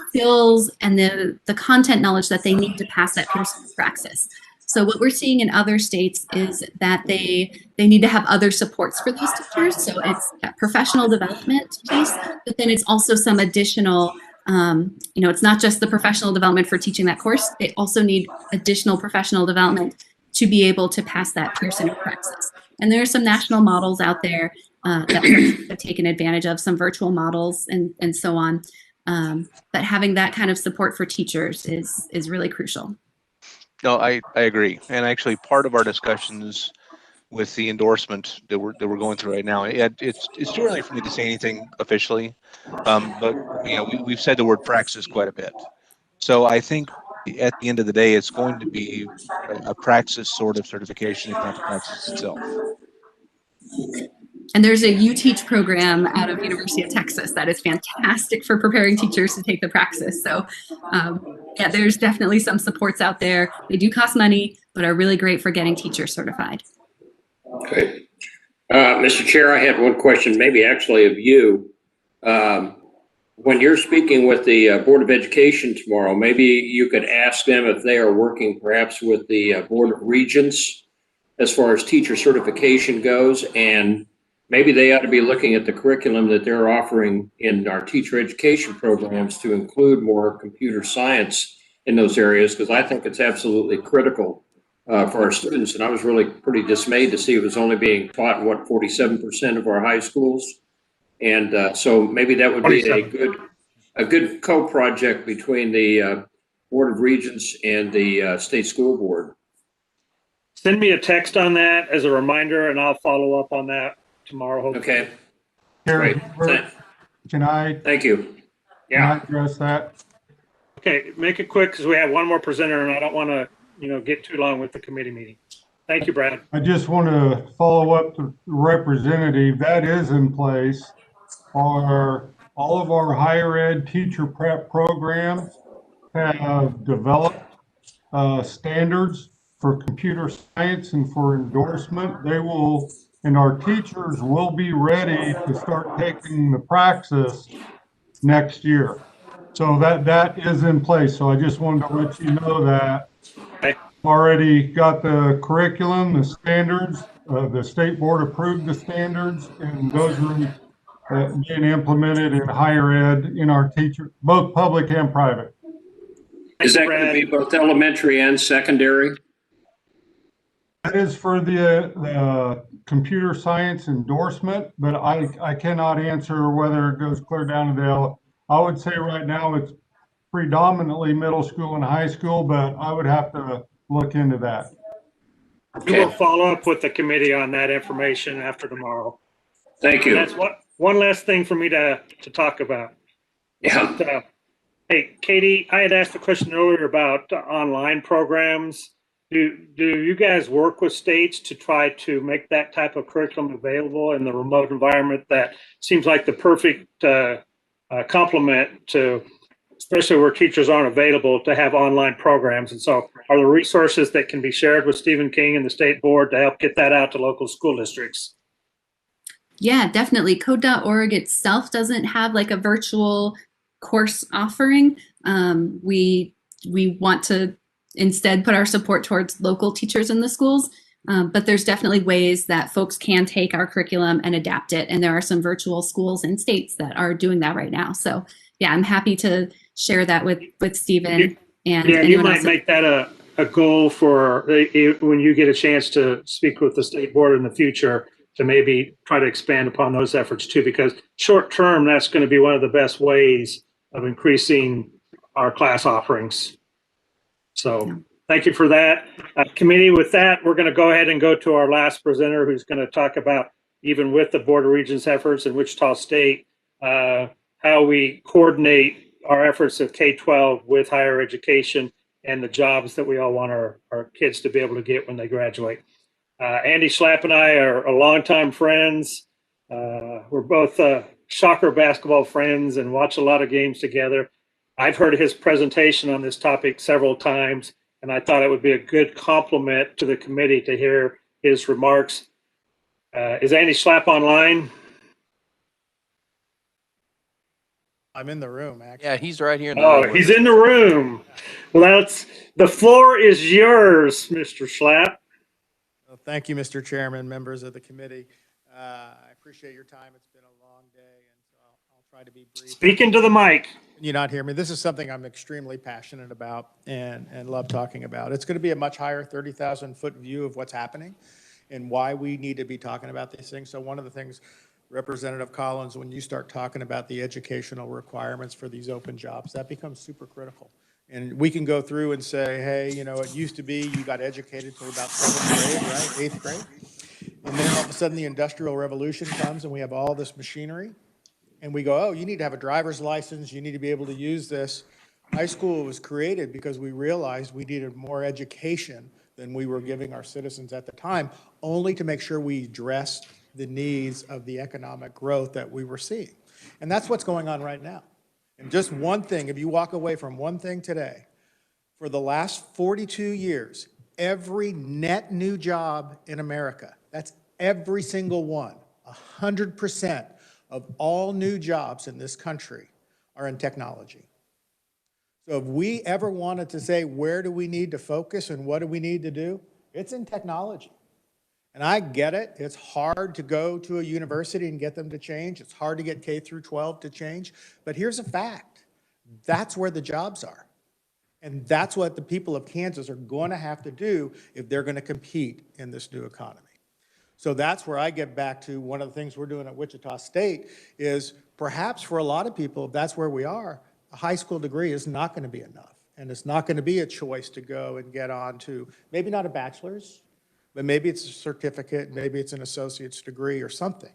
skills and the content knowledge that they need to pass that Pearson Praxis. So what we're seeing in other states is that they need to have other supports for those teachers. So it's that professional development piece, but then it's also some additional, it's not just the professional development for teaching that course. They also need additional professional development to be able to pass that Pearson Praxis. And there are some national models out there that have taken advantage of, some virtual models and so on. But having that kind of support for teachers is really crucial. No, I agree. And actually part of our discussions with the endorsement that we're going through right now. It's too early for me to say anything officially, but we've said the word praxis quite a bit. So I think at the end of the day, it's going to be a praxis sort of certification, if not the praxis itself. And there's a UTeach program out of University of Texas that is fantastic for preparing teachers to take the praxis. So yeah, there's definitely some supports out there. They do cost money, but are really great for getting teachers certified. Okay. Mr. Chair, I had one question, maybe actually of you. When you're speaking with the Board of Education tomorrow, maybe you could ask them if they are working perhaps with the Board of Regents as far as teacher certification goes, and maybe they ought to be looking at the curriculum that they're offering in our teacher education programs to include more computer science in those areas, because I think it's absolutely critical for our students. And I was really pretty dismayed to see it was only being taught in 47% of our high schools. And so maybe that would be a good co-project between the Board of Regents and the State School Board. Send me a text on that as a reminder, and I'll follow up on that tomorrow. Hopefully. Okay. Great. Can I? Thank you. Yeah. Can I address that? Okay, make it quick because we have one more presenter, and I don't want to, get too long with the committee meeting. Thank you, Brad. I just want to follow up the representative that is in place. Are all of our higher ed teacher prep programs have developed standards for computer science and for endorsement. They will, and our teachers will be ready to start taking the praxis next year. So that is in place. So I just wanted to let you know that. Okay. Already got the curriculum, the standards, the state board approved the standards, and those are being implemented in higher ed in our teacher, both public and private. Is that going to be both elementary and secondary? That is for the computer science endorsement, but I cannot answer whether it goes clear down to the I would say right now it's predominantly middle school and high school, but I would have to look into that. Okay. We will follow up with the committee on that information after tomorrow. Thank you. And that's one last thing for me to talk about. Yeah. But, hey, Katie, I had asked a question earlier about online programs. Do you guys work with states to try to make that type of curriculum available in the remote environment? That seems like the perfect complement to, especially where teachers aren't available, to have online programs. And so are there resources that can be shared with Stephen King and the state board to help get that out to local school districts? Yeah, definitely. Code.org itself doesn't have like a virtual course offering. We want to instead put our support towards local teachers in the schools. But there's definitely ways that folks can take our curriculum and adapt it. And there are some virtual schools and states that are doing that right now. So yeah, I'm happy to share that with Stephen. And yeah, you might make that a goal for when you get a chance to speak with the state board in the future, to maybe try to expand upon those efforts too, because short term, that's going to be one of the best ways of increasing our class offerings. So thank you for that. Committee, with that, we're going to go ahead and go to our last presenter, who's going to talk about, even with the Board of Regents efforts in Wichita State, how we coordinate our efforts of K-12 with higher education and the jobs that we all want our kids to be able to get when they graduate. Andy Schlapp and I are longtime friends. We're both soccer basketball friends and watch a lot of games together. I've heard his presentation on this topic several times, and I thought it would be a good complement to the committee to hear his remarks. Is Andy Schlapp online? I'm in the room, actually. Yeah, he's right here. He's in the room. Well, the floor is yours, Mr. Schlapp. Well, thank you, Mr. Chairman, members of the committee. I appreciate your time. It's been a long day, and so I'll try to be brief. Speak into the mic. Can you not hear me? This is something I'm extremely passionate about and love talking about. It's going to be a much higher 30,000-foot view of what's happening and why we need to be talking about these things. So one of the things, Representative Collins, when you start talking about the educational requirements for these open jobs, that becomes super critical. And we can go through and say, hey, it used to be you got educated till about 7th grade, right? 8th grade. And then all of a sudden the Industrial Revolution comes and we have all this machinery. And we go, oh, you need to have a driver's license. You need to be able to use this. High school was created because we realized we needed more education than we were giving our citizens at the time, only to make sure we addressed the needs of the economic growth that we were seeing. And that's what's going on right now. And just one thing, if you walk away from one thing today, for the last 42 years, every net new job in America, that's every single one, 100% of all new jobs in this country are in technology. So if we ever wanted to say, where do we need to focus and what do we need to do? It's in technology. And I get it. It's hard to go to a university and get them to change. It's hard to get K through 12 to change. But here's a fact. That's where the jobs are. And that's what the people of Kansas are going to have to do if they're going to compete in this new economy. So that's where I get back to one of the things we're doing at Wichita State is perhaps for a lot of people, if that's where we are, a high school degree is not going to be enough. And it's not going to be a choice to go and get on to, maybe not a bachelor's, but maybe it's a certificate, maybe it's an associate's degree or something.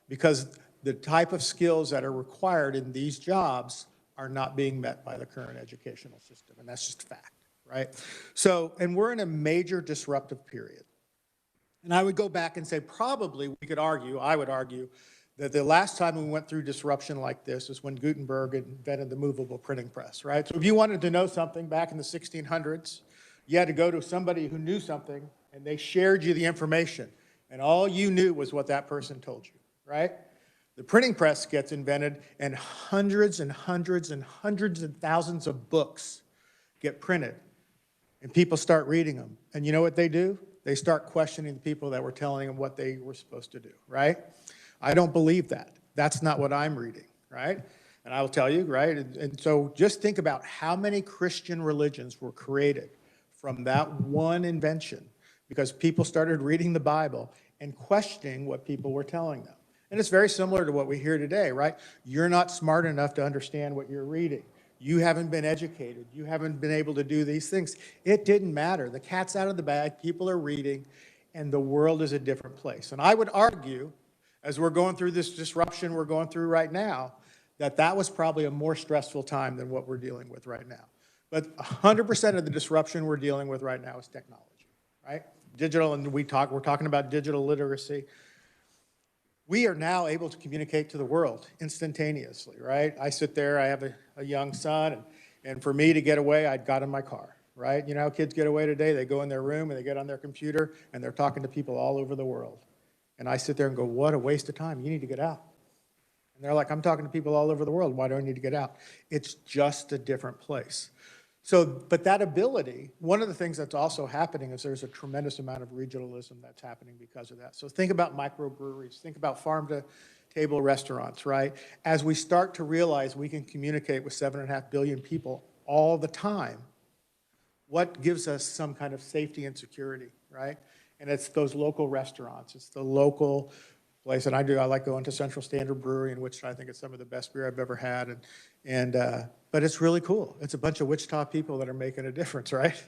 Because the type of skills that are required in these jobs are not being met by the current educational system. And that's just a fact, right? So, and we're in a major disruptive period. And I would go back and say probably we could argue, I would argue, that the last time we went through disruption like this is when Gutenberg invented the movable printing press, right? So if you wanted to know something back in the 1600s, you had to go to somebody who knew something and they shared you the information. And all you knew was what that person told you, right? The printing press gets invented and hundreds and hundreds and hundreds of thousands of books get printed. And people start reading them. And you know what they do? They start questioning the people that were telling them what they were supposed to do, right? I don't believe that. That's not what I'm reading, right? And I will tell you, right? And so just think about how many Christian religions were created from that one invention because people started reading the Bible and questioning what people were telling them. And it's very similar to what we hear today, right? You're not smart enough to understand what you're reading. You haven't been educated. You haven't been able to do these things. It didn't matter. The cat's out of the bag. People are reading, and the world is a different place. And I would argue, as we're going through this disruption we're going through right now, that that was probably a more stressful time than what we're dealing with right now. But 100% of the disruption we're dealing with right now is technology, right? Digital, and we're talking about digital literacy. We are now able to communicate to the world instantaneously, right? I sit there, I have a young son, and for me to get away, I got in my car, right? You know how kids get away today? They go in their room and they get on their computer and they're talking to people all over the world. And I sit there and go, what a waste of time. You need to get out. And they're like, I'm talking to people all over the world. Why do I need to get out? It's just a different place. So, but that ability, one of the things that's also happening is there's a tremendous amount of regionalism that's happening because of that. So think about microbreweries, think about farm-to-table restaurants, right? As we start to realize we can communicate with 7.5 billion people all the time, what gives us some kind of safety and security, right? And it's those local restaurants. It's the local place. And I like going to Central Standard Brewery in Wichita. I think it's some of the best beer I've ever had. But it's really cool. It's a bunch of Wichita people that are making a difference, right?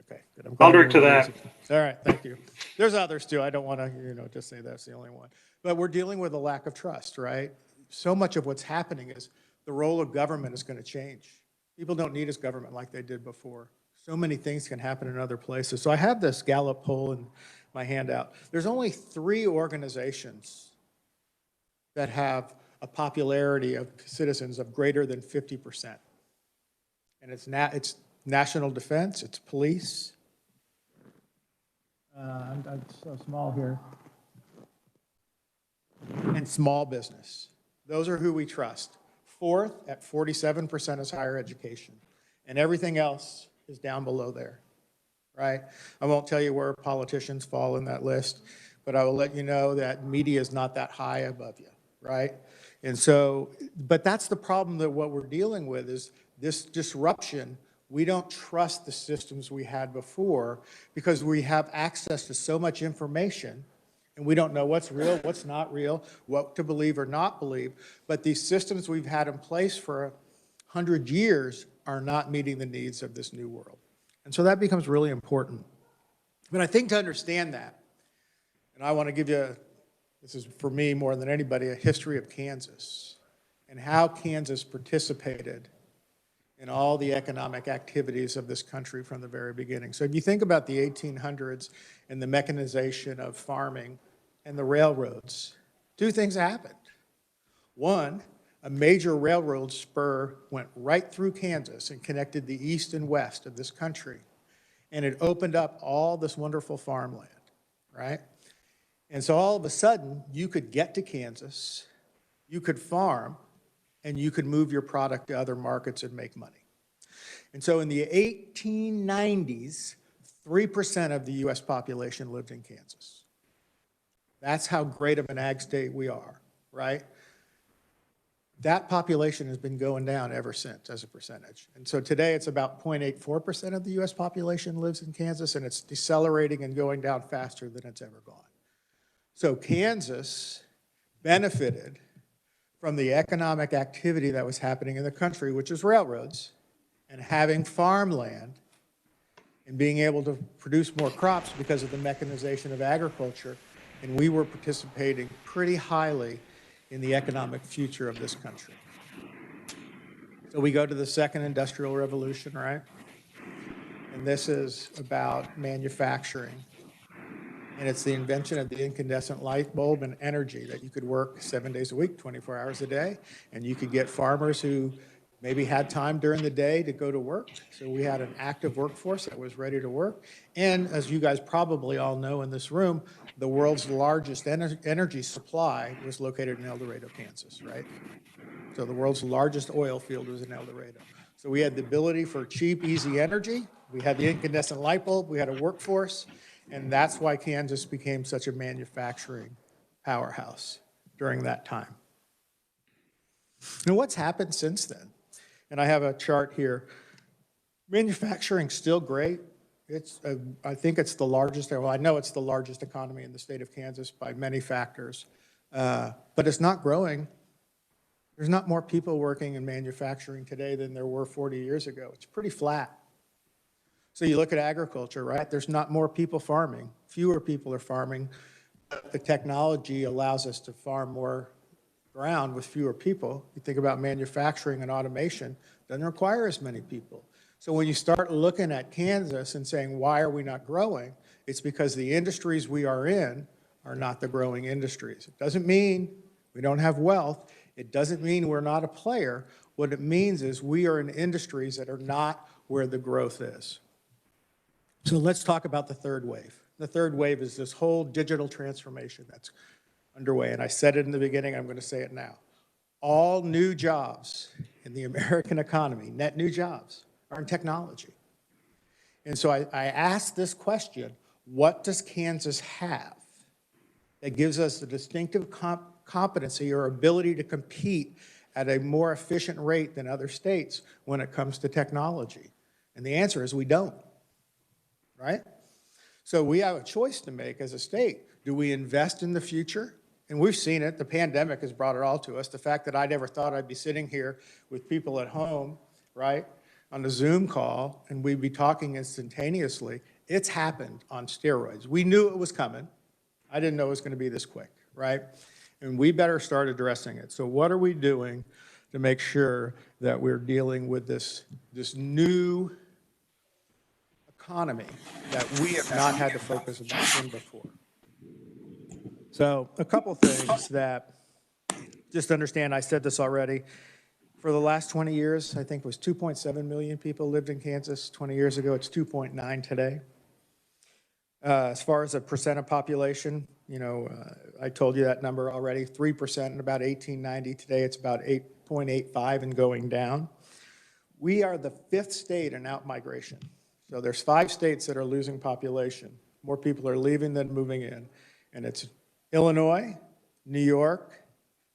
Okay, good. I'll direct to that. All right, thank you. There's others too. I don't want to, just say that's the only one. But we're dealing with a lack of trust, right? So much of what's happening is the role of government is going to change. People don't need us government like they did before. So many things can happen in other places. So I have this Gallup poll in my handout. There's only 3 organizations that have a popularity of citizens of greater than 50%. And it's national defense, it's police. I'm so small here. And small business. Those are who we trust. 4th at 47% is higher education. And everything else is down below there, right? I won't tell you where politicians fall in that list, but I will let you know that media is not that high above you, right? And so, but that's the problem that what we're dealing with is this disruption. We don't trust the systems we had before because we have access to so much information and we don't know what's real, what's not real, what to believe or not believe. But these systems we've had in place for 100 years are not meeting the needs of this new world. And so that becomes really important. But I think to understand that, And I want to give you, this is for me more than anybody, a history of Kansas and how Kansas participated in all the economic activities of this country from the very beginning. So if you think about the 1800s and the mechanization of farming and the railroads, two things happened. One, a major railroad spur went right through Kansas and connected the east and west of this country. And it opened up all this wonderful farmland, right? And so all of a sudden, you could get to Kansas, you could farm, and you could move your product to other markets and make money. And so in the 1890s, 3% of the US population lived in Kansas. That's how great of an ag state we are, right? That population has been going down ever since as a percentage. And so today it's about 0.84% of the US population lives in Kansas, and it's decelerating and going down faster than it's ever gone. So Kansas benefited from the economic activity that was happening in the country, which is railroads, and having farmland, and being able to produce more crops because of the mechanization of agriculture. And we were participating pretty highly in the economic future of this country. So we go to the second industrial revolution, right? And this is about manufacturing. And it's the invention of the incandescent light bulb and energy that you could work 7 days a week, 24 hours a day. And you could get farmers who maybe had time during the day to go to work. So we had an active workforce that was ready to work. And as you guys probably all know in this room, the world's largest energy supply was located in El Dorado, Kansas, right? So the world's largest oil field was in El Dorado. So we had the ability for cheap, easy energy. We had the incandescent light bulb. We had a workforce. And that's why Kansas became such a manufacturing powerhouse during that time. Now, what's happened since then? And I have a chart here. Manufacturing's still great. I think it's the largest, well, I know it's the largest economy in the state of Kansas by many factors, but it's not growing. There's not more people working in manufacturing today than there were 40 years ago. It's pretty flat. So you look at agriculture, right? There's not more people farming. Fewer people are farming. The technology allows us to farm more ground with fewer people. You think about manufacturing and automation, doesn't require as many people. So when you start looking at Kansas and saying, why are we not growing? It's because the industries we are in are not the growing industries. It doesn't mean we don't have wealth. It doesn't mean we're not a player. What it means is we are in industries that are not where the growth is. So let's talk about the third wave. The third wave is this whole digital transformation that's underway. And I said it in the beginning, I'm going to say it now. All new jobs in the American economy, net new jobs, are in technology. And so I asked this question, what does Kansas have that gives us the distinctive competency or ability to compete at a more efficient rate than other states when it comes to technology? And the answer is we don't, right? So we have a choice to make as a state. Do we invest in the future? And we've seen it. The pandemic has brought it all to us. The fact that I never thought I'd be sitting here with people at home, right, on a Zoom call, and we'd be talking instantaneously, it's happened on steroids. We knew it was coming. I didn't know it was going to be this quick, right? And we better start addressing it. So what are we doing to make sure that we're dealing with this new economy that we have not had to focus on before? So a couple things that, just understand, I said this already, for the last 20 years, I think it was 2.7 million people lived in Kansas. 20 years ago, it's 2.9 today. As far as a percent of population, you know, I told you that number already, 3% in about 1890. Today, it's about 8.85 and going down. We are the 5th state in outmigration. So there's 5 states that are losing population. More people are leaving than moving in. And it's Illinois, New York,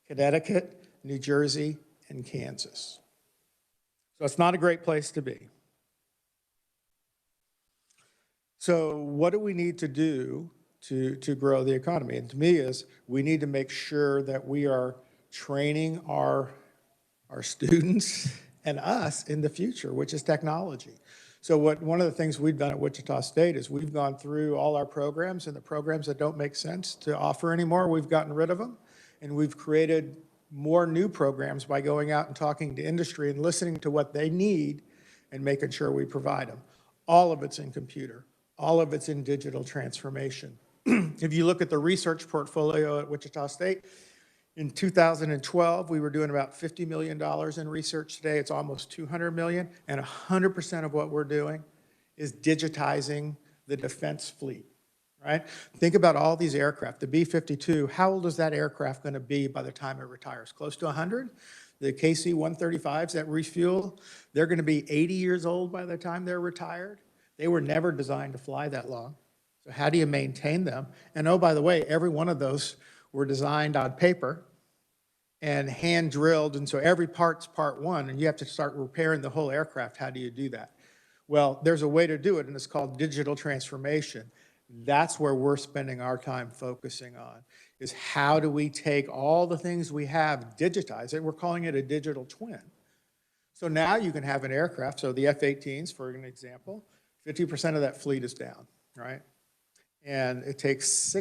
Connecticut, New Jersey, and Kansas. So it's not a great place to be. So what do we need to do to grow the economy? And to me is we need to make sure that we are training our students and us in the future, which is technology. So one of the things we've done at Wichita State is we've gone through all our programs, and the programs that don't make sense to offer anymore, we've gotten rid of them. And we've created more new programs by going out and talking to industry and listening to what they need and making sure we provide them. All of it's in computer. All of it's in digital transformation. If you look at the research portfolio at Wichita State, in 2012, we were doing about $50 million in research. Today, it's almost $200 million, and 100% of what we're doing is digitizing the defense fleet, right? Think about all these aircraft. The B-52, how old is that aircraft going to be by the time it retires? Close to 100? The KC-135s that refuel, they're going to be 80 years old by the time they're retired. They were never designed to fly that long. So how do you maintain them? And oh, by the way, every one of those were designed on paper and hand drilled, and so every part's part one, and you have to start repairing the whole aircraft. How do you do that? Well, there's a way to do it, and it's called digital transformation. That's where we're spending our time focusing on, is how do we take all the things we have, digitize it. We're calling it a digital twin. So now you can have an aircraft, so the F-18s, for an example, 50% of that fleet is down, right? And it takes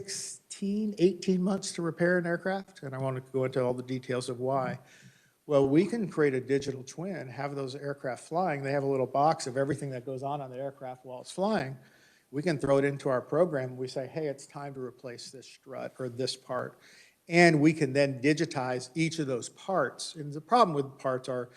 18 months to repair an aircraft, and I want to go into all the details of why. Well, we can create a digital twin, have those aircraft flying. They have a little box of everything that goes on the aircraft while it's flying. We can throw it into our program. We say, hey, it's time to replace this strut or this part. And we can then digitize each of those parts. And the problem with parts are,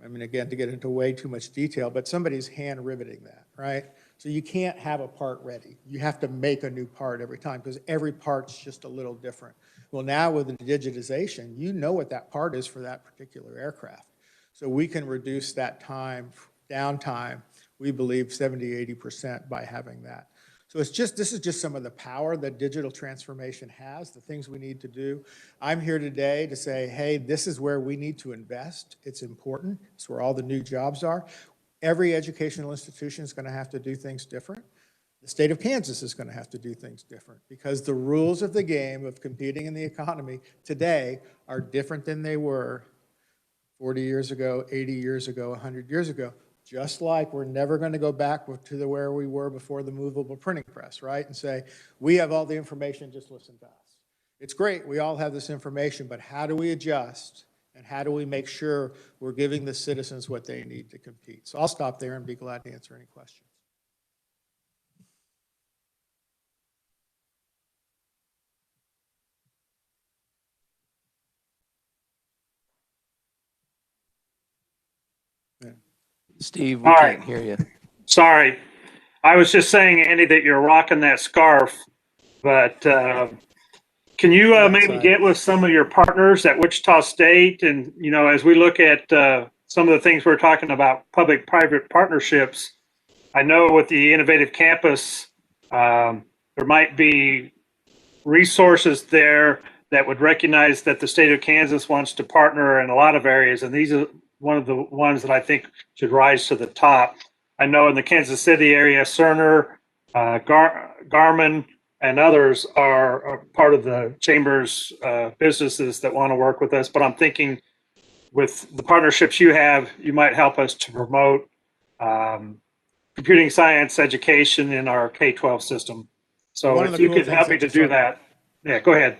I mean, again, to get into way too much detail, but somebody's hand riveting that, right? So you can't have a part ready. You have to make a new part every time because every part's just a little different. Well, now with the digitization, you know what that part is for that particular aircraft. So we can reduce that time, downtime, we believe 70–80% by having that. So this is just some of the power that digital transformation has, the things we need to do. I'm here today to say, hey, this is where we need to invest. It's important. It's where all the new jobs are. Every educational institution is going to have to do things different. The state of Kansas is going to have to do things different because the rules of the game of competing in the economy today are different than they were 40 years ago, 80 years ago, 100 years ago. Just like we're never going to go back to where we were before the movable printing press, right? And say, we have all the information, just listen to us. It's great, we all have this information, but how do we adjust? And how do we make sure we're giving the citizens what they need to compete? So I'll stop there and be glad to answer any questions. Yeah. Steve, we All can't right. hear you. Sorry. I was just saying, Andy, that you're rocking that scarf, but can you maybe get with some of your partners at Wichita State? And, you know, as we look at some of the things we're talking about, public-private partnerships, I know with the Innovative Campus, there might be resources there that would recognize that the state of Kansas wants to partner in a lot of areas. And these are one of the ones that I think should rise to the top. I know in the Kansas City area, Cerner, Garmin, and others are part of the chamber's businesses that want to work with us. But I'm thinking with the partnerships you have, you might help us to promote computing science education in our K-12 system. So if you could help me to do that. Yeah, go ahead.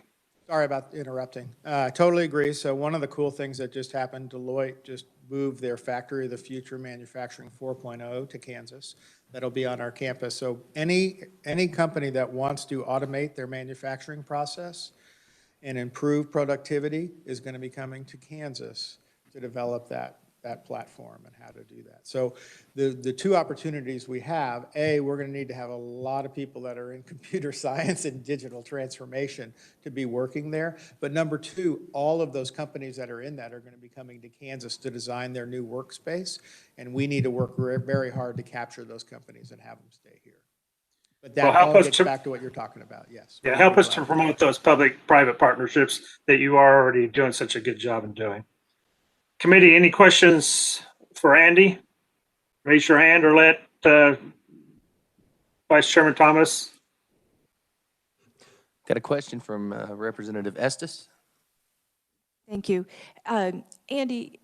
Sorry about interrupting. Totally agree. So one of the cool things that just happened, Deloitte just moved their Factory of the Future Manufacturing 4.0 to Kansas. That'll be on our campus. So any company that wants to automate their manufacturing process and improve productivity is going to be coming to Kansas to develop that platform and how to do that. So the two opportunities we have, we're going to need to have a lot of people that are in computer science and digital transformation to be working there. But number two, all of those companies that are in that are going to be coming to Kansas to design their new workspace. And we need to work very hard to capture those companies and have them stay here. But that all gets back to what you're talking about, yes. Yeah, help us to promote those public-private partnerships that you are already doing such a good job in doing. Committee, any questions for Andy? Raise your hand or let Vice Chairman Thomas. Got a question from Representative Estes. Thank you. Andy,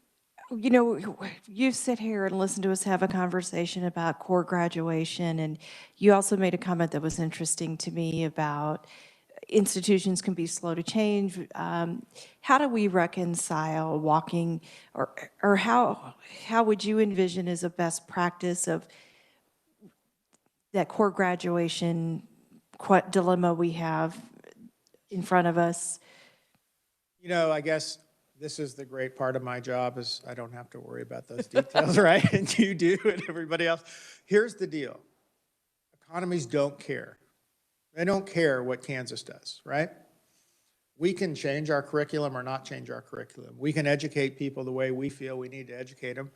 You know, you sit here and listen to us have a conversation about core graduation, and you also made a comment that was interesting to me about institutions can be slow to change. How do we reconcile walking, or how would you envision as a best practice of that core graduation dilemma we have in front of us? You know, I guess this is the great part of my job is I don't have to worry about those details, right? And you do, and everybody else. Here's the deal. Economies don't care. They don't care what Kansas does, right? We can change our curriculum or not change our curriculum. We can educate people the way we feel we need to educate them,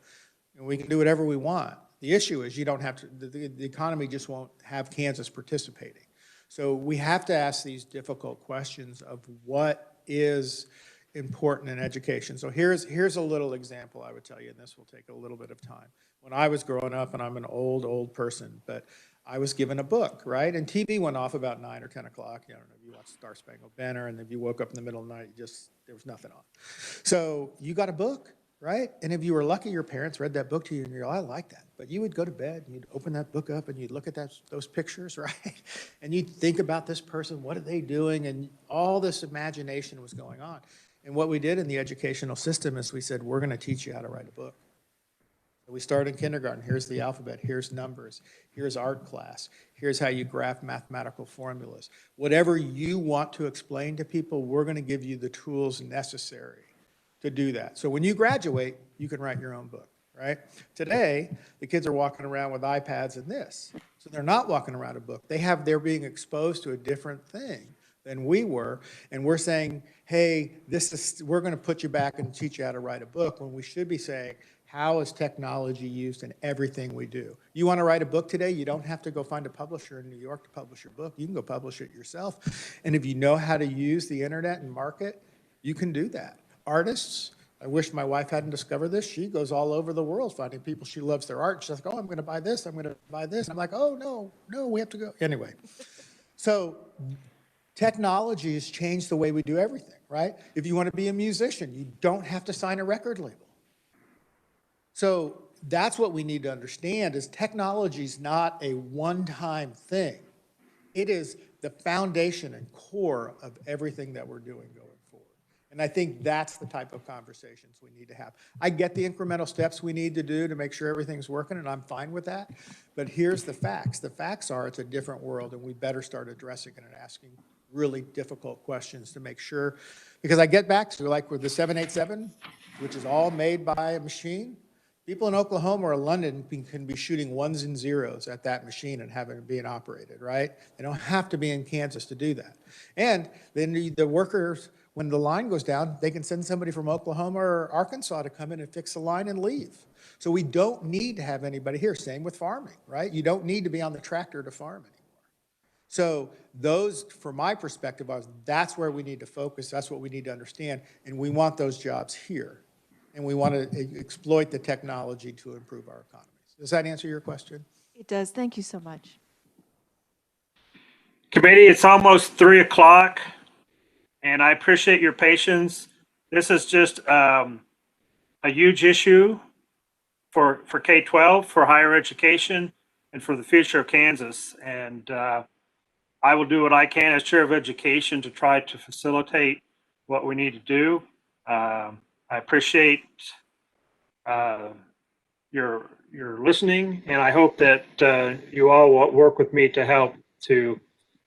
and we can do whatever we want. The issue is you don't have to, the economy just won't have Kansas participating. So we have to ask these difficult questions of what is important in education. So here's a little example I would tell you, and this will take a little bit of time. When I was growing up, and I'm an old person, but I was given a book, right? And TV went off about 9 or 10 o'clock. I don't know if you watched Star Spangled Banner, and if you woke up in the middle of the night, there was nothing on. So you got a book, right? And if you were lucky, your parents read that book to you, and you're like, I like that. But you would go to bed, and you'd open that book up, and you'd look at those pictures, right? And you'd think about this person, what are they doing? And all this imagination was going on. And what we did in the educational system is we said, we're going to teach you how to write a book. We start in kindergarten. Here's the alphabet. Here's numbers. Here's art class. Here's how you graph mathematical formulas. Whatever you want to explain to people, we're going to give you the tools necessary to do that. So when you graduate, you can write your own book, right? Today, the kids are walking around with iPads and this. So they're not walking around a book. They're being exposed to a different thing than we were. And we're saying, hey, we're going to put you back and teach you how to write a book, when we should be saying, how is technology used in everything we do? You want to write a book today? You don't have to go find a publisher in New York to publish your book. You can go publish it yourself. And if you know how to use the internet and market, you can do that. Artists, I wish my wife hadn't discovered this. She goes all over the world finding people. She loves their art. She's like, oh, I'm going to buy this. I'm going to buy this. And I'm like, oh, no, we have to go. Anyway, so technology has changed the way we do everything, right? If you want to be a musician, you don't have to sign a record label. So that's what we need to understand is technology is not a one-time thing. It is the foundation and core of everything that we're doing going forward. And I think that's the type of conversations we need to have. I get the incremental steps we need to do to make sure everything's working, and I'm fine with that. But here's the facts. The facts are it's a different world, and we better start addressing it and asking really difficult questions to make sure. Because I get back to, like with the 787, which is all made by a machine, people in Oklahoma or London can be shooting ones and zeros at that machine and having it being operated, right? They don't have to be in Kansas to do that. And then the workers, when the line goes down, they can send somebody from Oklahoma or Arkansas to come in and fix the line and leave. So we don't need to have anybody here. Same with farming, right? You don't need to be on the tractor to farm anymore. So those, from my perspective, that's where we need to focus. That's what we need to understand. And we want those jobs here. And we want to exploit the technology to improve our economies. Does that answer your question? It does. Thank you so much. Committee, it's almost 3 o'clock, and I appreciate your patience. This is just a huge issue for K-12, for higher education, and for the future of Kansas. And I will do what I can as chair of education to try to facilitate what we need to do. I appreciate your listening, and I hope that you all will work with me to help to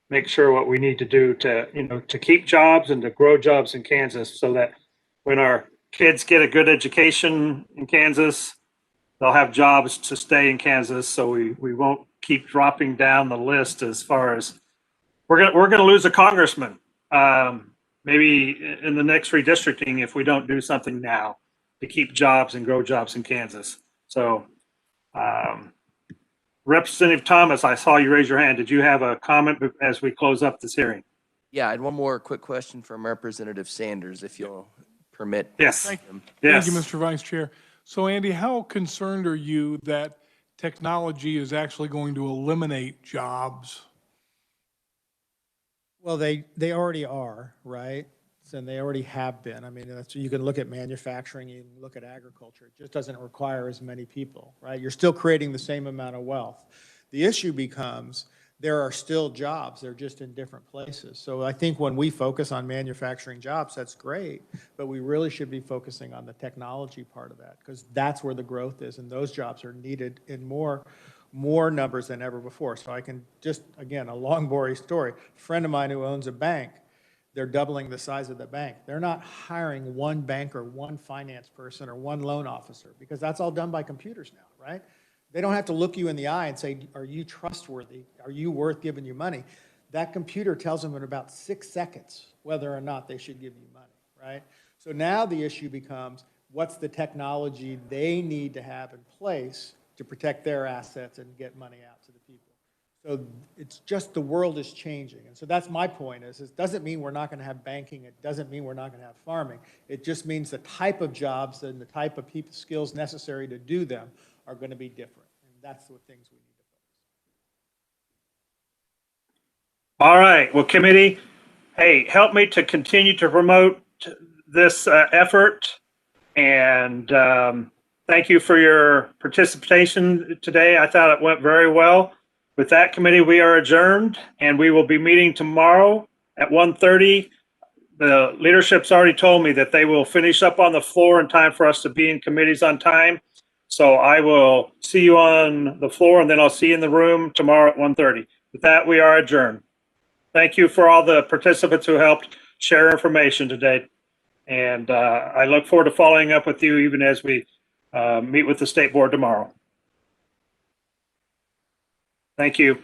make sure what we need to do to keep jobs and to grow jobs in Kansas, so that when our kids get a good education in Kansas, they'll have jobs to stay in Kansas. So we won't keep dropping down the list as far as we're gonna lose a congressman. Maybe in the next redistricting if we don't do something now to keep jobs and grow jobs in Kansas. So Representative Thomas, I saw you raise your hand. Did you have a comment as we close up this hearing? Yeah, I had one more quick question from Representative Sanders, if you'll permit. Yes. Thank Yes. you, Mr. Vice Chair. So Andy, how concerned are you that technology is actually going to eliminate jobs? Well, they already are, right? and they already have been. I mean, you can look at manufacturing, you can look at agriculture. It just doesn't require as many people, right? You're still creating the same amount of wealth. The issue becomes there are still jobs, they're just in different places. So I think when we focus on manufacturing jobs, that's great, but we really should be focusing on the technology part of that, because that's where the growth is, and those jobs are needed in more numbers than ever before. So I can just, again, a long, boring story. A friend of mine who owns a bank, they're doubling the size of the bank. They're not hiring one banker, one finance person, or one loan officer, because that's all done by computers now, right? They don't have to look you in the eye and say, are you trustworthy? Are you worth giving you money? That computer tells them in about 6 seconds whether or not they should give you money, right? So now the issue becomes, what's the technology they need to have in place to protect their assets and get money out to the people? So it's just the world is changing. And so that's my point is it doesn't mean we're not going to have banking. It doesn't mean we're not going to have farming. It just means the type of jobs and the type of people skills necessary to do them are going to be different. And that's the things we need to focus on. All right. Well, committee, hey, help me to continue to promote this effort. And thank you for your participation today. I thought it went very well. With that, committee, we are adjourned, and we will be meeting tomorrow at 1:30. The leadership's already told me that they will finish up on the floor in time for us to be in committees on time. So I will see you on the floor, and then I'll see you in the room tomorrow at 1:30. With that, we are adjourned. Thank you for all the participants who helped share information today. And I look forward to following up with you even as we meet with the state board tomorrow. Thank you.